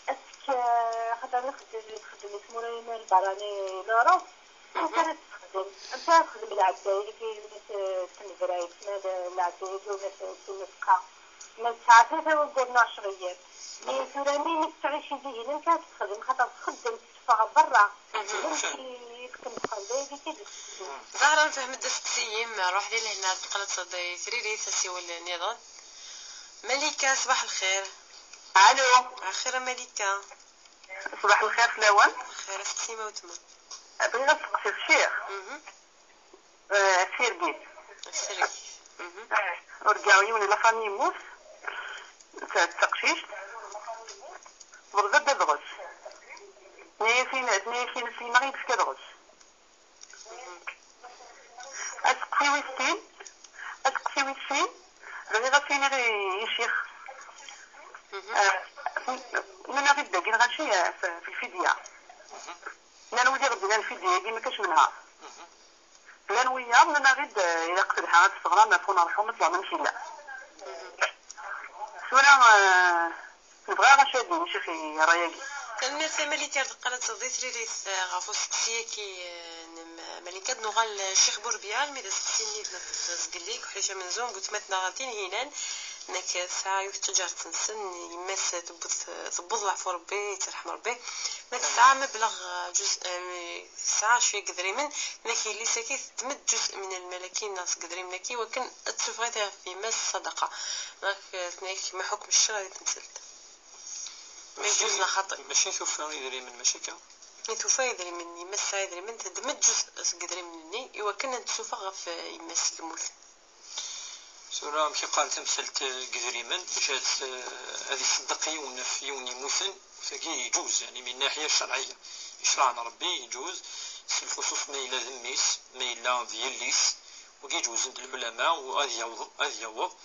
أسك خاطر نخدم تمورين البراني لوروب. كانت تخدم العدة اللي كي تنبرايت العدة اللي تنبقى. ما ساعتها ونقول 10 أيام. مي تراني تعيشي به لم كانت تخدم خاطر تخدم تدفع برا زهرة نفهم الدسقسيم روح لي لهنا تقلت صدي تريري تسيو النظام. ملكة صباح الخير. الو اخيرا ملكة صباح الخير فلاوان خير سقسيمة وتما بغينا نسقسي الشيخ سير بيت السري ورجعوني لا فامي موس تسقشيش وغدا دغش نيفين في مغيب في دغش اسقسي ويستين غير غسيني غير يشيخ من غير داكين غاشي في الفدية لان ودي غدينا الفدية كي ما كاش منها لان ويا من غير الى قتلها تصغرى ما فونا نروحو نطلع نمشي لا سورة نبغى غاشادين شيخي رايقي المرسى ملكة قالت صديت ريس غافو سقسية كي ملكة نغال الشيخ بوربيال ميدا سقسيني تزقليك وحيشة من زون قلت متنا غاتين هينان نك ساعة يتجار تنسن يمس تبوض العفو ربي ترحم ربي نك ساعة مبلغ جزء ساعة شوية قدري من نك اللي ساكي تمد جزء من الملاكين ناس قدري منكي وكان تفغيتها في مس صدقة نك ما حكم الشرع تنسلت ما يجوزنا خطأ ماشي توفى يدري من مشاكل يتوفى يدري مني يمس يدري من تدمج جزء قدري مني إيوا كنا نتوفى غف يمس الموت سورة مكي قال تمثلت قدري من باش هذه صدقي ونفي ونموثن فكي يجوز يعني من الناحية الشرعية يشرعنا ربي يجوز الخصوص ما إلا ذميس ما إلا دياليس وكي يجوز عند العلماء وهذه يوض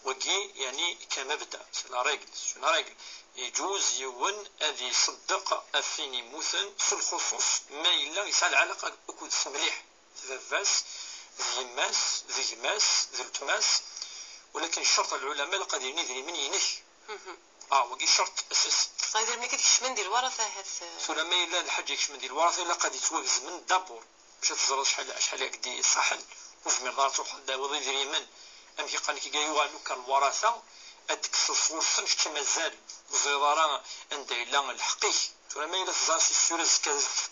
وكي يعني كمبدأ سلا رجل يجوز يون هذه صدق أفيني موثن في الخصوص ما إلا يسعى العلاقة أكود سمليح ذفاس ذي ماس ذلتماس ولكن الشرط العلماء لقادرين يدري من ينش وكي شرط أساس صايدر ملي كتكشمن ديال الورثة هاد سلامة إلا الحاج يكشمن ديال الورثة إلا قد يتوقز من دابور باش تزرد شحال هكدي صحن وفي مرضات وحد وضي يدري من أم قال كي قالوا لك الورثة أدك الصورة شتي مازال الزرارة عند إلا الحقيق سلامة إلا تزرد السورز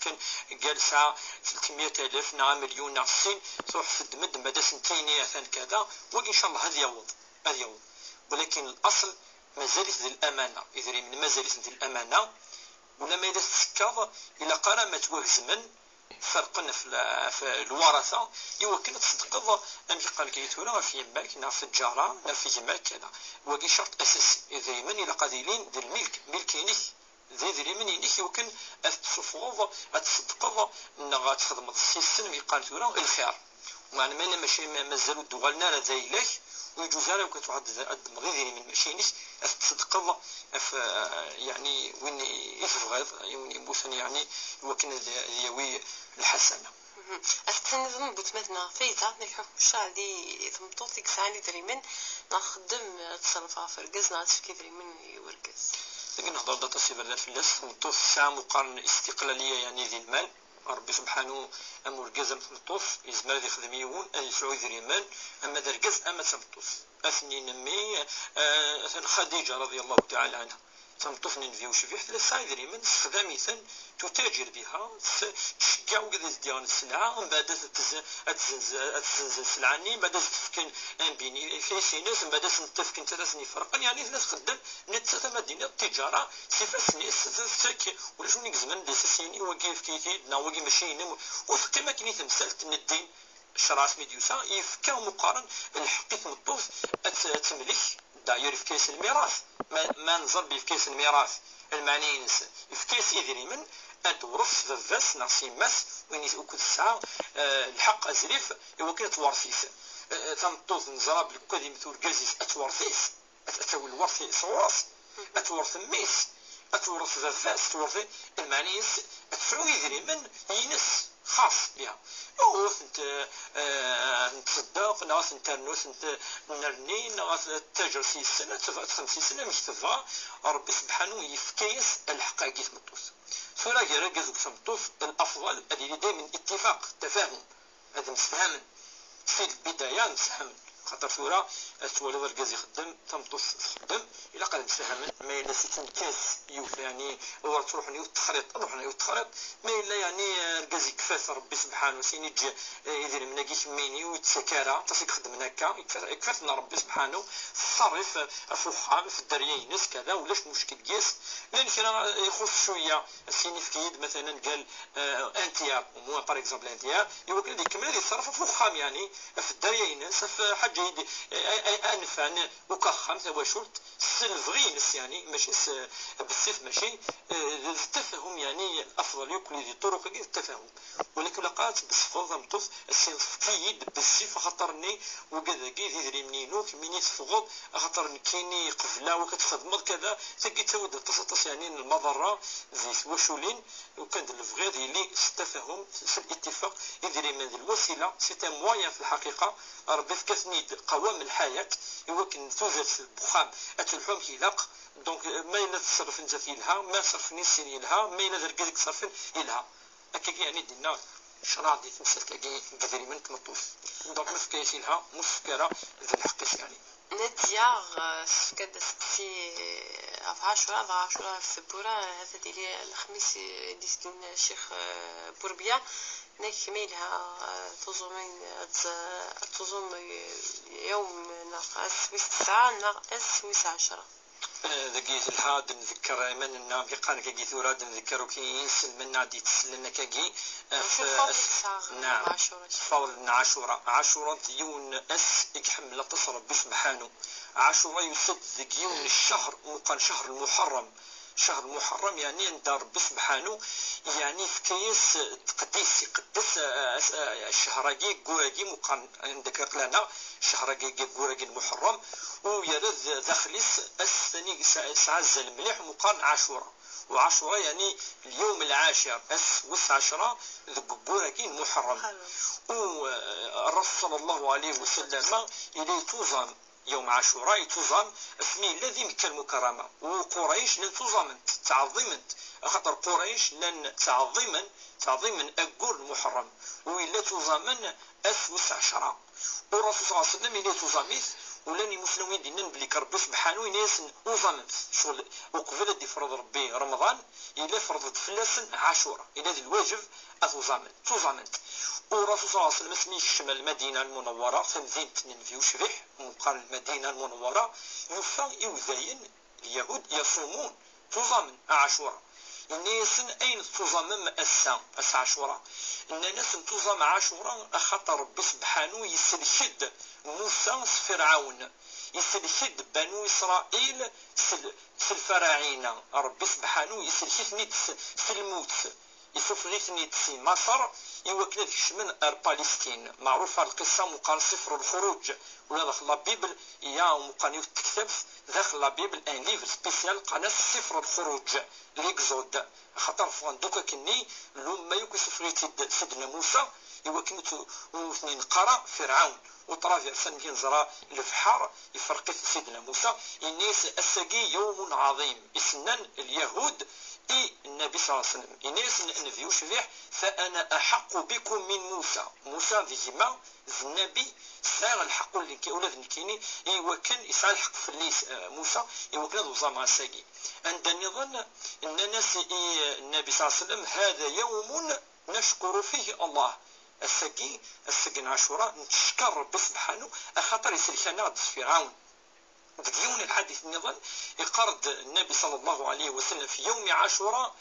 كان قال ساعة 300,000 نعم مليون نعم 60 صح في الدمد مدى سنتين ثان كذا وإن شاء الله هذا يوض ولكن الأصل مازالت ذي الأمانة إذا من مازالت ذي الأمانة ولا ما إذا تسكر إلا قرا ما توغزمن فرقا في الورثه يمكن تصدق ام قال كيتولا في يماك نا في الجاره نا في يماك كذا وكي شرط اساسي دائما الى قاديلين ديال الملك ملكينك ذي من ينك يمكن تصفوض تصدق ان غتخدم السيستم يقال تولا الخير معنى ما ماشي مازالوا دوالنا لا زايلك ويجوز على وكانت واحد المغير من ماشينيش تصدق يعني وين يفغض وين يبوثني يعني وكان اليوي الحسنه استنظم بتمتنا فيتا نلحق شادي ثمطوتك ثاني دريمن نخدم تصرفها فرقز ناس كي دريمن يورقز لكن نهضر داتا سيبر في الناس ثمطوت ساعه مقارنه استقلاليه يعني ذي المال ربي سبحانه امور جزم تمطوس يزمر ذي خدميون يسعود دريمان اما درجز اما تمطوس اثني نمي خديجه رضي الله تعالى عنها تمطوس ننفيو شفيح ثلاث ساعات دريمان استخداميثا تتاجر بها تشجعوا كذا ديال السلعه من بعد تزنز السلعاني بعد تفكن ان بيني في ناس من بعد تفكن ثلاث فرقا يعني الناس خدام نتا مدينه التجاره سيفاس ناس تسك ولا شنو نكزمن دي سيني وكيف كيتي ناوي ماشي نم وفك ما كاين تمثلت من الدين شراس ميديوسا يفكا مقارن الحقيقه مطوف تملك داير في كيس الميراث ما نزر في كيس الميراث المعني في كيس إذريمن أدورس ذاس ناصي ماس وين يكون الساعة الحق أزريف يمكن تورثيس تنطوز نزراب لكذي مثل جازيس أتورثيس أتول الورثي صورس أتورث ميس أتورث ذاس تورثي المعني أتفعو إذريمن ينس خاص بها نوث نتصدق ناس نترنوث نرني ناس تاجر 6 سنة 5 سنة مش تفا ربي سبحانه يفكيس الحقائق مطوس سورة جرى جزء مطوس الأفضل اللي دائما اتفاق تفاهم هذا مستهمن في البداية نسهم خاطر سورة التوالد الجزء يخدم تمطوس خدم إلا قال نسهم ما إلا ستنكاس يوف يعني هو تروح نيو التخريط ما إلا يعني الجزء كفاس ربي سبحانه سينيج يدير مناكيش ميني ويتسكارا تصيك خدم هكا يكفاسنا ربي سبحانه صرف فخام في الدريين ناس كذا ولاش مشكل كيس لأن كنا يخص شوية السيني في كيد مثلا قال انتيار مو بار اكزومبل انتيار يمكن ديك كمال يتصرف فخام يعني في الدريين ناس في حاجة أنفان وكخام تواشلت الفغينس يعني ماشي بالسيف ماشي التفاهم يعني الافضل يكون ذي طرق التفاهم ولكن لقات بصفه مطوف السيد بالسيف خاطرني وكذا كي يدري منينو كميني تفغض خاطر كيني قفله وكتخدم كذا تلقى تود تصطس يعني المضره ذي وشولين وكان الفغيض اللي التفاهم الاتفاق يدري من الوسيله سيت موين في الحقيقه ربي فكثني قوام الحياه يمكن توجد في البخام اتلحوم كيلاق دونك ما إلا تصرف انت فيها ما صرفني سيني لها ما إلا دركازك صرفن إلها هكا يعني دينا شرع دي تمثل كاكي كثير من تمطوس دونك ما فكايش لها مفكرة ذا الحقيس يعني نديا كدا سي عشرة في بورا هذا ديالي الخميس ديسكن الشيخ بوربيا ناك كميلها تزوم يوم ناقص 9 ناقص 10 ذكيت الهاد نذكر من النام كان كي ثورة نذكروا كي ينسل من نادي تسلنا كي نعم فضل عاشوراء يون اس يحمل تصرف بسبحانه عاشوراء يسد ذكيون الشهر مقال شهر المحرم يعني عند ربي سبحانه يعني في كيس تقديس يقدس الشهرجي قوراجي مقارن عندك قلنا شهرجي قوراجي المحرم ويرد داخليس الثاني سعز المليح مقارن عاشوراء يعني اليوم العاشر وس 10 قوراجي المحرم والرسول صلى الله عليه وسلم إليه توزن يوم عاشوراء تزام اسمي الذي مكة المكرمة وقريش لن تزامن تعظيمت خاطر قريش لن تعظيما أقول المحرم وإلا تزامن أسوس 10 والرسول صلى الله عليه وسلم إليه تزاميث ولاني مسلمين دينن بلي كربي سبحانه يناس وزامن شغل وقبل دي فرض ربي رمضان إلا فرض فلاسن عاشوراء إلا ذي الواجب تزامن والرسول صلى الله عليه وسلم اسمي الشمال المدينة المنورة في مدينة نينوى وشريح مقارن المدينة المنورة يوفى يوذين اليهود يصومون تزامن عاشوراء الناس أين تزامم أس عاشوراء الناس تزام عاشوراء خاطر ربي سبحانه يسلشد موسى فرعون يسلشد بنو إسرائيل الفراعنة ربي سبحانه يسلشد الموت يشوف غير سي مصر يوكل الشمن بالستين معروفة القصة مقال سفر الخروج ولا داخل لا بيبل يا مقال تكتب داخل لا بيبل ان ليفر سبيسيال قناة سفر الخروج ليكزود خاطر فاندوكا كني لما يوكل سيدنا موسى يوكل اثنين قرا فرعون وطرافيرسان كي نزرا البحر يفرق سيدنا موسى الناس الساقي يوم عظيم يسنن اليهود النبي صلى الله عليه وسلم الناس النبي وشبيح فأنا أحق بكم من موسى ذيما النبي سار الحق اللي كأولاد نكيني وكان يسعى الحق في الليس موسى وكان ذو مع الساقي عندما يظن أن الناس النبي صلى الله عليه وسلم هذا يوم نشكر فيه الله الساقي عاشوراء نشكر ربي سبحانه أخاطر يسلكنا ضد فرعون ديون الحديث النظام يقرض النبي صلى الله عليه وسلم في يوم عاشوراء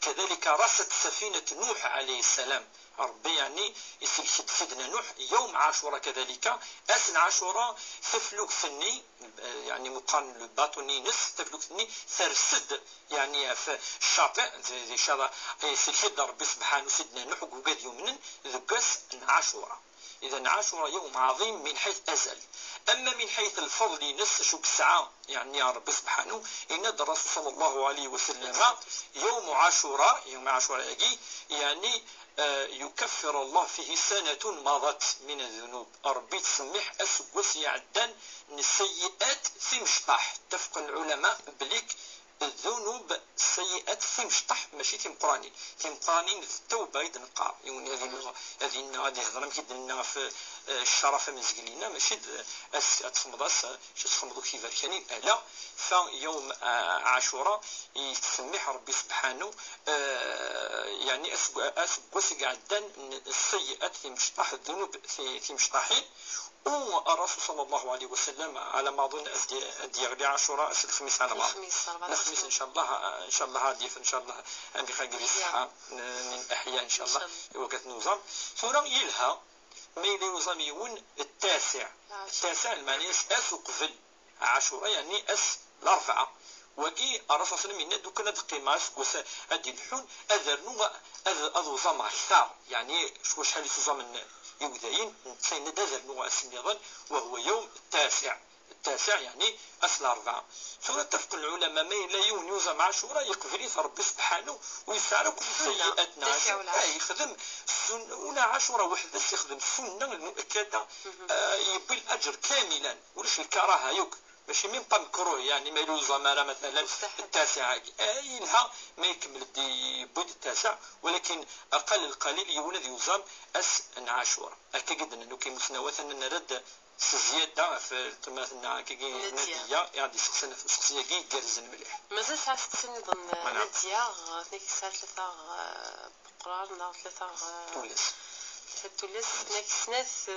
كذلك رست سفينة نوح عليه السلام ربي يعني يسلشد سيدنا نوح يوم عاشوراء كذلك أسن عاشوراء تفلوك ثني يعني مقارن الباطوني نس تفلوك ثني ثرسد يعني في الشاطئ زي شاطئ يسلشد ربي سبحانه سيدنا نوح وقاد يومن ذكاس عاشوراء إذا عاشوراء يوم عظيم من حيث أزل أما من حيث الفضل نس شو بسعى يعني يا رب سبحانه إن الرسول صلى الله عليه وسلم يوم عاشوراء يعني يكفر الله فيه سنة مضت من الذنوب ربي تسمح أسقس يعدن السيئات في مشطح اتفق العلماء بليك الذنوب السيئات في مشطح ماشي تيمقرانين التوبه يدنقا هذه هضره كيدنا في الشرف مزقلينا ماشي تفمضاس تفمضو كيف كانين لا فيوم عاشوراء يتسمح ربي سبحانه يعني اسقس قعدان السيئات في مشطح الذنوب في مشطحين والرسول صلى الله عليه وسلم على ما اظن ادي عاشوراء الخميس على بعض الخميس ان شاء الله هاديف ان شاء الله عندي خير الصحه من احياء ان شاء الله وقت نظام ثم يلها ميلي نظام يون التاسع المعني اس وقفل عاشوراء يعني اس الاربعه وقي الرسول صلى الله عليه وسلم دوك القيماس ادي الحون اذرنو اذوزام اكثر يعني شحال يزام يوذين نتسين دازل نوع السنغال وهو يوم التاسع يعني أصل 4 ثم اتفق العلماء ما لا يوزم عاشوراء يقفل ربي سبحانه ويفعل كل سيئاتنا يخدم سنة عاشوراء وحده يخدم السنة المؤكدة يبي الأجر كاملا وليش الكراهة يوك ماشي من مكروه يعني ما يلوزم مثلا التاسع ينها ما يكمل بود التاسع ولكن أقل القليل يولد يوزم عاشوراء أكيد أنه كي مسنوات أن نرد زيادة في مثلا كي نادية يعني شخصية كي جالزن مليح مازال ساعة تنظن نادية ذيك الساعة 3 بقران 3 تولس ناك سناث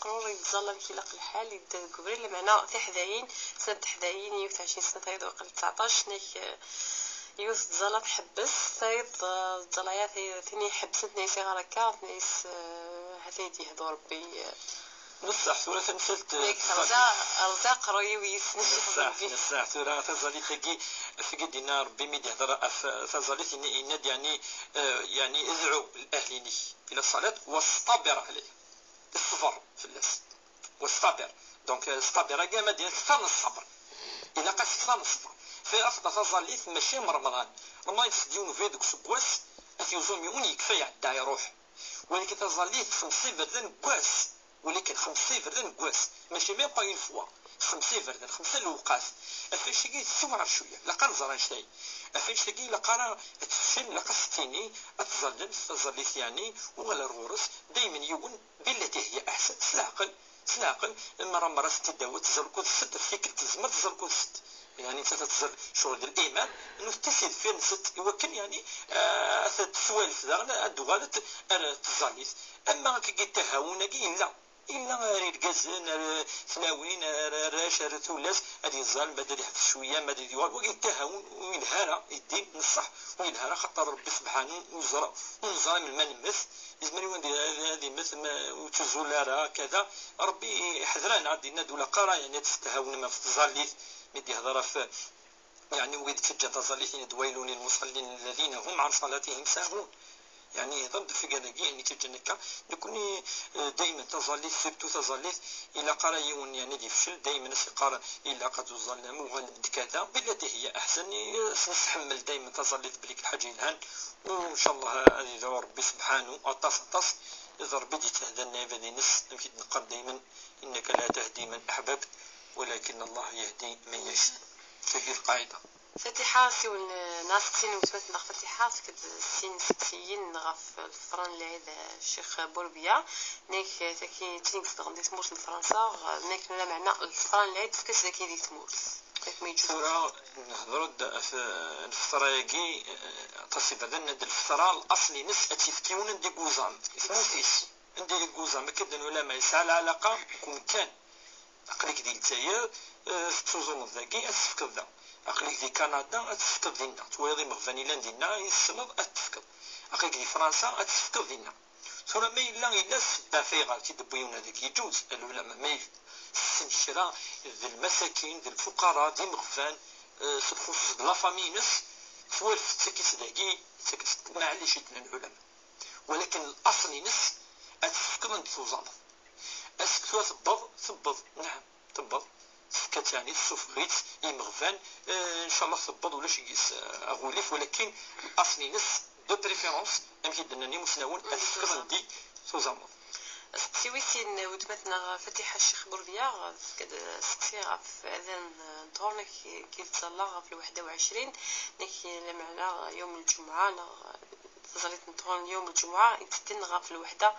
قرور يتظلم كي لق الحال يبدا قبريل معنا تحداين سنة تحداين 20 سنة تايد وقل 19 ناك يوث تظلم حبس تايد الظلايات ثاني حبست ناس غركا ناس هذي هذو ربي نصح ثورة تمثلت رزاق رويويس نصح ثورة تظلي تجي في قد النار بميد هذا تظلي إن يعني ادعو الأهلين إلى الصلاة واصطبر عليه الصبر في الناس واصطبر دونك الصبر كاع مدينة كثر الصبر إلا قاس كثر الصبر في أفضل تظلي ماشي رمضان يسديون في هذوك سبواس أثيوزوم يوني كفاية عدا يروح ولكن تظلي 50 فردان كواس ولكن 50 فردان كواس ماشي ميم با اون فوا 50 فردان 5 الوقات افاش تجي تسمع شويه لقى نزران شتاي افاش تجي لقى تفشل لقى ستيني تظلي يعني ولا الغرس دائما يون بالتي هي احسن سلاقل مرة تداوى تزركو الست فيك تزمر تزركو الست يعني انت تتصل شغل الايمان انه تسيد في نست يوكل يعني السوالف داغنا الدغالة تزاليس اما كي تهاونا كي لا الا ريركازن ثلاوين راش ثلاث هذه الظالم بدا يحبس شويه ما دي ديوال ويتهاون وينهار يدي نصح وينهار خاطر ربي سبحانه وزرا من المنمث يزمن وندير هذه مثل ما وتزولارا كذا ربي حذرنا عندنا دوله قرا يعني تستهاون ما في الظاليث مدي هضره في يعني ويد تجد ظالثين دويلون المصلين الذين هم عن صلاتهم ساهون يعني ضد في قناقي يعني تجنكا نكوني دائما تظليث سبتو تظليث الى قرايون يعني يفشل دائما سيقار الى قد تظلم وغلد كذا بالتي هي احسن نستحمل دائما تظليث بليك الحاجه الهان وان شاء الله هذه ربي سبحانه اتص اذا ربي تهدنا بني نس نمشي نقر دائما انك لا تهدي من احببت ولكن الله يهدي من يشاء تجي القاعده فتيحة سيون ناس تسين وتمثل فتيحة فكد سين سكسيين غف الفرن لعيد الشيخ بوربيا نيك تاكي تلين تستغل تمورس لفرنسا نيك نلا معنا الفرن لعيد فكس ذاكي دي تمورس نيك ما يجوز ثورة نهضروا في الفترة يجي تصيب هذا الند الفترة الأصلي نس أتيفتيون ندي جوزام اسمه فيس ندي جوزام كده ولا ما يسعى العلاقة كون كان أقلك ديال الجزائر تزوم ذاكي أتفكر ذا أقلك دي كندا أتفكر دينا تويضي مغفانيلان دينا يسمض أتفكر أقلك دي فرنسا أتفكر دينا ثورة ما إلا سبا فيغا تيدبويون هذاك يجوز العلماء ما الشراء ذي المساكين ذي الفقراء ذي مغفان خصوص لا فامينس فوالف تسكس داكي معليش يتنا العلماء ولكن الأصل نس أتفكر أن توزن أسكتوا ثبض نعم ثبض سكت يعني السفغيت يمغفان ان شاء الله ثبض ولا شي اغوليف ولكن الاصل نس دو بريفيرونس يمكن انني مسناون أتفكر ندي توزن سيويسين ودمتنا فتيحة الشيخ بوربيا سكسيغا في أذان نطور كي تصلى في 21 نكي لمعنا يوم الجمعة تظلت نطور يوم الجمعة تتنغى في الوحدة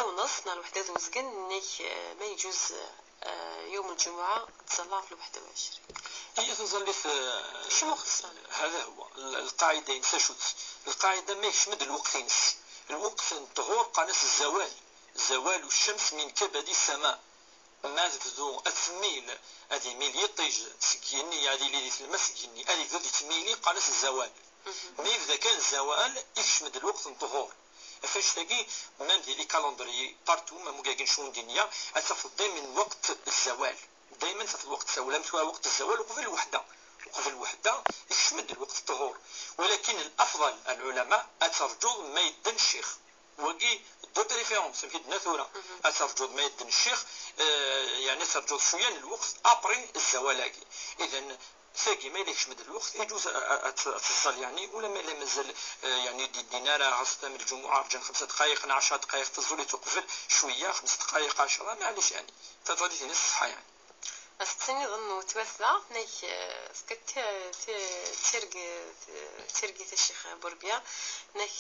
ونص الوحدة ذوزقن نيك ما يجوز يوم الجمعة تصلى في 21 هي تظل في شنو خصنا هذا هو القاعدة ينسشوت القاعدة ما يشمد الوقت الوقت الظهور قناس زوال الشمس من كبد السماء ما تبدو أثميل هذه ميل يطيج سكيني هذه اللي في المسكيني هذه ذو تميلي قناس الزوال ما إذا كان الزوال يشمد الوقت الظهور فاش تلاقي مام ديالي كالندري بارتو ما مكاين شون دنيا تفضل دائما وقت الزوال دائما في الوقت الزوال سواء وقت الزوال وقف الوحده يشمد الوقت الظهور ولكن الافضل العلماء اترجو ما يدن الشيخ وكي دو بريفيرونس في النثورة أترجو ما يدن الشيخ يعني ترجو شوية الوقت أبري الزوالاكي إذن ثاقي ما يليكش مد الوقت يجوز أتصل يعني ولا ما لا مازال يعني دينارا غصت من الجمعة رجع 5 دقائق 10 دقائق تزولي تقفل شوية 5 دقائق 10 معليش يعني تظلي تنس الصحة يعني أستني ظنوا توثلا نيك سكت ترقي الشيخ بوربيا نيك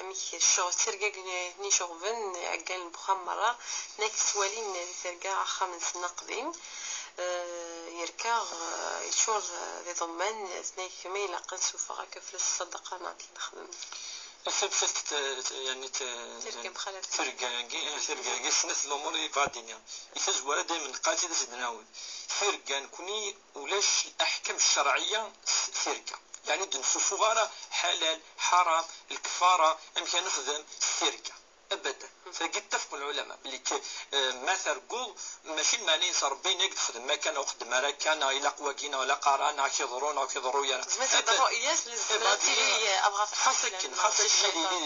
ميك شو ترقي ني شغفن عقال المخمرة نيك سوالين ترقى 5 سنة قديم يركا يشور ذي ضمان نيك ما يلاقن سوفا غاك في الصدقة نعطي نخدم فلسفت يعني ترقى سنة الأمور يبادينيا يفزوا دائما قاتل سيدناول فرقة نكوني ولاش الأحكام الشرعية فرقة يعني دنسو صغارة حلال حرام الكفارة أمكن نخدم فرقة أبدا فقد اتفقوا العلماء بلي ما ترقل ماشي المعني صار بينك تخدم ما كان وقت ما كان إلا قواكينا ولا قرانا كيضروا يا زعما الرؤيات للزراتي أبغى خاصة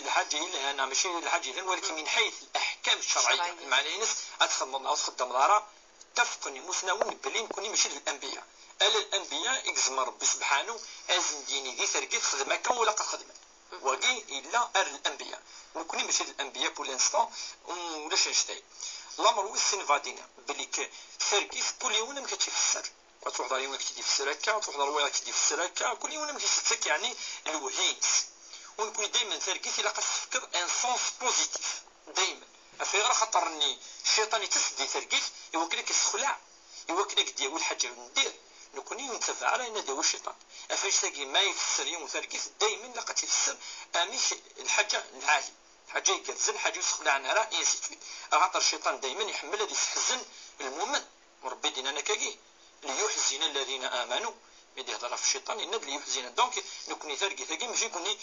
الحاجة إلا أنا ماشي الحاجة إلا ولكن من حيث الأحكام الشرعية المعني ناس أتخدم دارا اتفقني مسناون بلي نكوني ماشي للأنبياء ألا الأنبياء إكزم ربي سبحانه أزم ديني ذي ثرقيت خدمة كان ولا خدمة وقي إلا الأنبياء نكوني ماشي الأنبياء بول انستون ولاش نشتاي الأمر وسن فادينا بلي ثرقيت كل يوم ما كتفسر وتحضر يوم كتدي في السراكة وتحضر ويا كتدي في السراكة كل يوم ما كتسك يعني الوهينس ونكون دائما ثرقيت إلا قتفكر ان سونس بوزيتيف دائما في غير خاطرني الشيطان يتسدي ثرقيت يوكلك السخلع يوكلك ديال حاجة ندير نكوني نتبع على ان داو الشيطان افاش تلاقي ما يفسر يوم ثرقيت دائما لقى تفسر امي الحاجه العالي حاجه يكتزل حاجه يسخلع عنها راه انسيتويت. خاطر الشيطان دائما يحمل هذا يحزن المؤمن، وربي دينا نكاكي ليحزن الذين امنوا يدي هضره في الشيطان ان ليحزن. دونك نكوني ثارقي ثاقي ماشي يكوني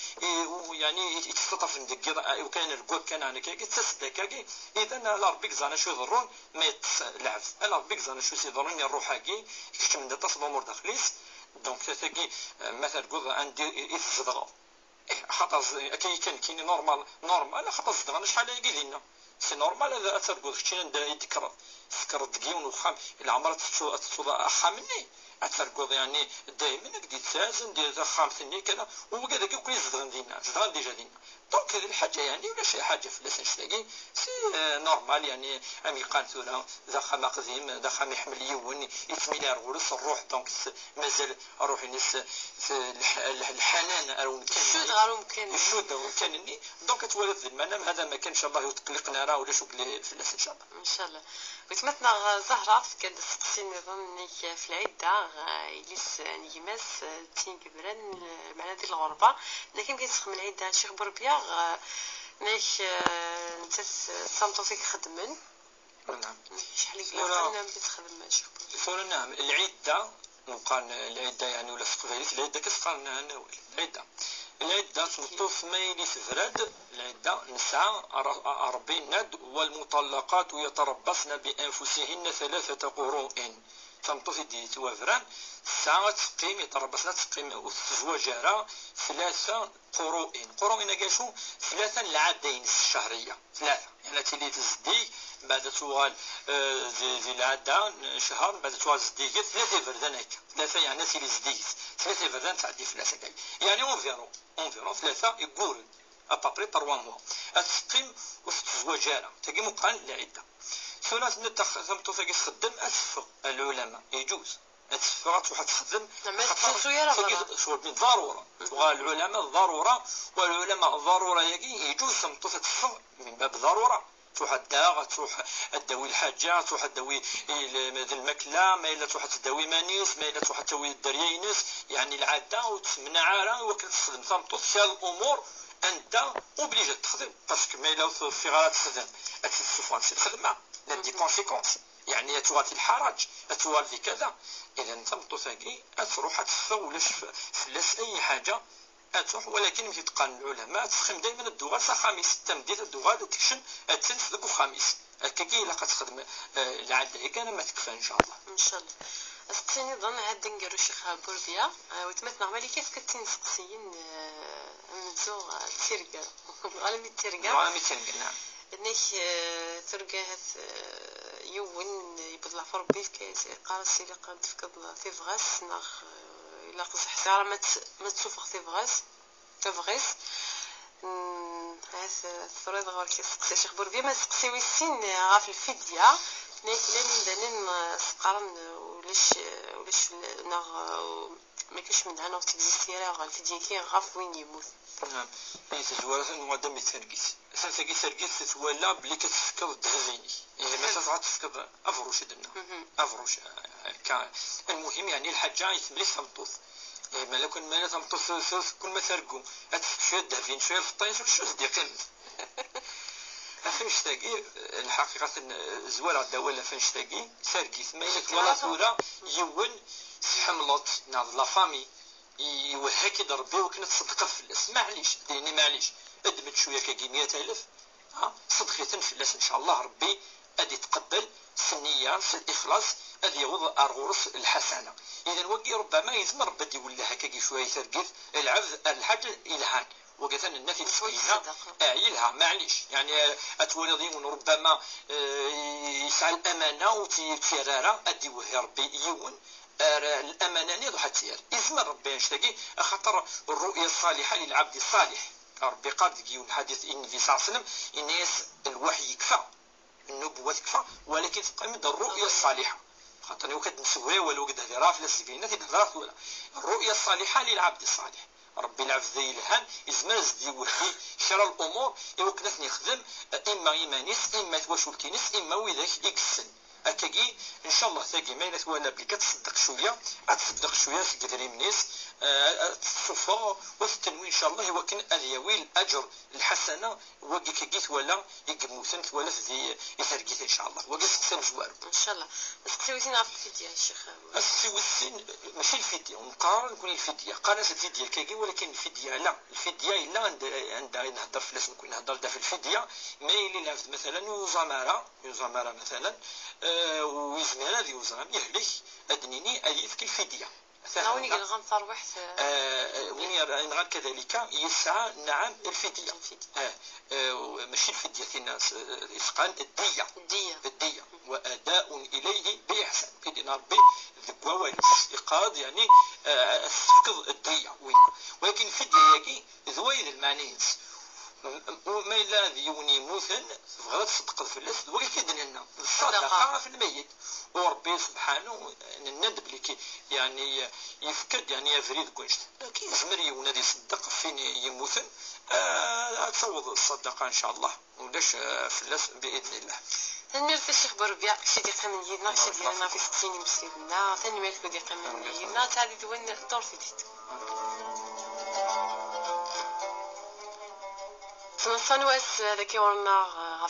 يعني يتستطف ندقي وكان الكوك كان انا كاكي تسد كاكي. اذا لا ربك زانا شو يضرون ما يتلعب، انا ربك زانا شو يضرون الروح كاكي كيش من داتا الامور داخليس. دونك ثاقي مثلا قول عندي يتصدغ خاطر كاين نورمال خاطر صدغنا شحال يقي لنا سي نورمال. هذا ترقد كاين يذكر سكر دقيون وخام الى عمرت تصودا اخا مني اترقد يعني دائما قد يتسازن ديال خام ثني كذا وكذا كي يزدغن دينا زدغن ديجا دينا. دونك هذه الحاجه يعني ولا شي حاجه في لسان تلاقي سي نورمال يعني امي قال ثورا ذا خام قديم ذا خام يحمل يون يتميل غرس الروح. دونك مازال روح الناس في الحنان او الشود غارو كان الشود كانني. دونك تولد المنام هذا ما كان ان شاء الله يتقلقنا راه ولا شو في اللسان ان شاء الله ان شاء الله. وتمتنا زهرة كانت تسقسيني ظنك في العدة يليس نيماس تين كبران معنا ديال الغربة لكن كيتسخ من العدة شي خبر بيا ناك انت صامتو فيك خدمن. نعم شحال قلنا بتخدم شي خبر. نعم العدة نقال العدة يعني ولا سقفاليت العدة كتقال العدة تنطف ميلي فراد العدة نسعى 40 ند والمطلقات يتربصن بأنفسهن 3 قروء. تنطف ديت وفران الساعة تقيم يتربصن تقيم وتزوجها 3 قروء. قروء كاشو 3 العادين الشهرية 3 يعني تلي تزدي بعد توال زي العادة شهر بعد توال زديك 3 فردان هكا 3 يعني تلي زديك 3 فردان تعدي 3 كاي يعني اونفيرون 3 يقول ابابري 3 موا تقيم وتزوجها تاكي مقال العدة. ثلاث نتخدمتو فاكي تخدم أتفق العلماء يجوز أتفق تروح تخدم شو ضرورة والعلماء ضرورة والعلماء ضرورة يجوز تمطو تتفق من باب ضرورة تروح تداغ تروح تداوي الحاجة تروح تداوي الماكلة ما إلا تروح تداوي مانيس ما إلا تروح تداوي الدريينس يعني العادة وتمنع عارة وكل تخدم تمطو في الأمور أنت أوبليجي تخدم باسكو ما إلا في غير تخدم أتسوفان في الخدمة دي كونسيكونس يعني توالي الحرج توالي كذا. اذا انت مطوفاكي تروح تفولش فلاس اي حاجه تروح ولكن ملي تقان العلماء تخدم دائما الدوغال خميس تمديد الدوغال تكشن تنس ذوك خميس هكاكي الا كتخدم العاده كان ما تكفى ان شاء الله ان شاء الله. استني ظن عاد نديرو شي خبر بيا وتمتنا عملي كيف كتنسقسيين منزو تيركا غالمي تيركا نعم نيك ترقات يون يبدل في ربي كيس قارس اللي قد فقد في فغاس ناخ الا قص حساره ما تشوف في فغاس هذا الثريد غير كيسقسي شي خبر بيه ما سقسي ويسين غاف الفديه نيك لا من دانين سقرن ولاش ناغ ما كاش من هنا وتدي السيره غا الفديه كي غاف وين يموت. نعم يتزوال المقدم الترقيس سنتكي ترقيس تتولى بلي كتفكر الدهزيني يعني ما تسعى تفكر افروش درنا افروش المهم يعني الحاجه يتملي تمطوط ما لو كان ما تمطوط كل ما ترقو شويه الدهفين شويه الفطين شويه الدقيق فنشتاقي الحقيقه زوال عدا ولا فنشتاقي ترقيس ما الا ولا ثوره يون حملط ناض لا فامي يوهك يضربي وكنا تصدق في الناس معليش ديني معليش ادمت شويه كي 100,000 صدقية في الناس ان شاء الله ربي ادي تقبل النية في الاخلاص ادي يوضع الغرس الحسنه. اذا وقي ربما يزم ربي يولي هكا شويه ترقيف العبد الحاجه الهان وقت ان الناس تسقينا اعيلها معليش يعني اتولدي ربما يسعى الامانه وتيرارا ادي وهي ربي يون الأمانة نيض حتير إذن ربي يشتكي خاطر الرؤية الصالحة للعبد الصالح ربي قال يقول حديث النبي صلى الله عليه وسلم الناس الوحي يكفى النبوة تكفى ولكن تقيم الرؤية الصالحة خاطر لو كنت نسوي ولو قد هذه رافله السفينة تدرات ولا الرؤية الصالحة للعبد الصالح ربي العبد ذي الهان إزماز دي وحي شرى الأمور يوكنت نخدم إما إيمانيس إما تواشو الكنيس إما وذاك إكسن اكاكي ان شاء الله تاكي ما الا ولا بلي كتصدق شويه تصدق شويه تقدري منيس الصفا والتنوين ان شاء الله هو كان اليوي الاجر الحسنه وكي كيت ولا يقموثن ولا في يثرقيت ان شاء الله وكي سقسم زوارو ان شاء الله. سقسيوتينا في الفيديو الشيخ. السوسين ماشي الفيديو نقرر نقول الفيديو قناه الفيديو كاكي ولكن الفيديو لا الفيديو الا عندها نهضر في لازم نكون نهضر في الفيديو ما يلي لافت مثلا يوزامارا مثلا ويزميرا دي يوزام يهلك ادنيني اليف الفيديو ناوني غنصار واحد وين غير كذلك يسعى نعم الفدية ماشي الفدية الناس إسقان الدية وأداء إليه بإحسان بيدنا ربي ذكوا والس إيقاظ يعني سفقد الدية وين ولكن الفدية يجي ذوين المعنيس وما إلا يوني موثن فغاد تصدق في اللس ولكن كيدنا الصدقة في الميت وربي سبحانه ندب لك يعني يفكد يعني يفريد كونشت كي يزمر يونادي يصدق فين يموثن تصوض الصدقة ان شاء الله ولاش فلاس باذن الله. تنميرت الشيخ بربيع شي دقيقة من يدنا شي ديالنا في 60 مسكيننا تنميرت دقيقة من يدنا تالي دوين دور في ديت سنوات هذاك ورنا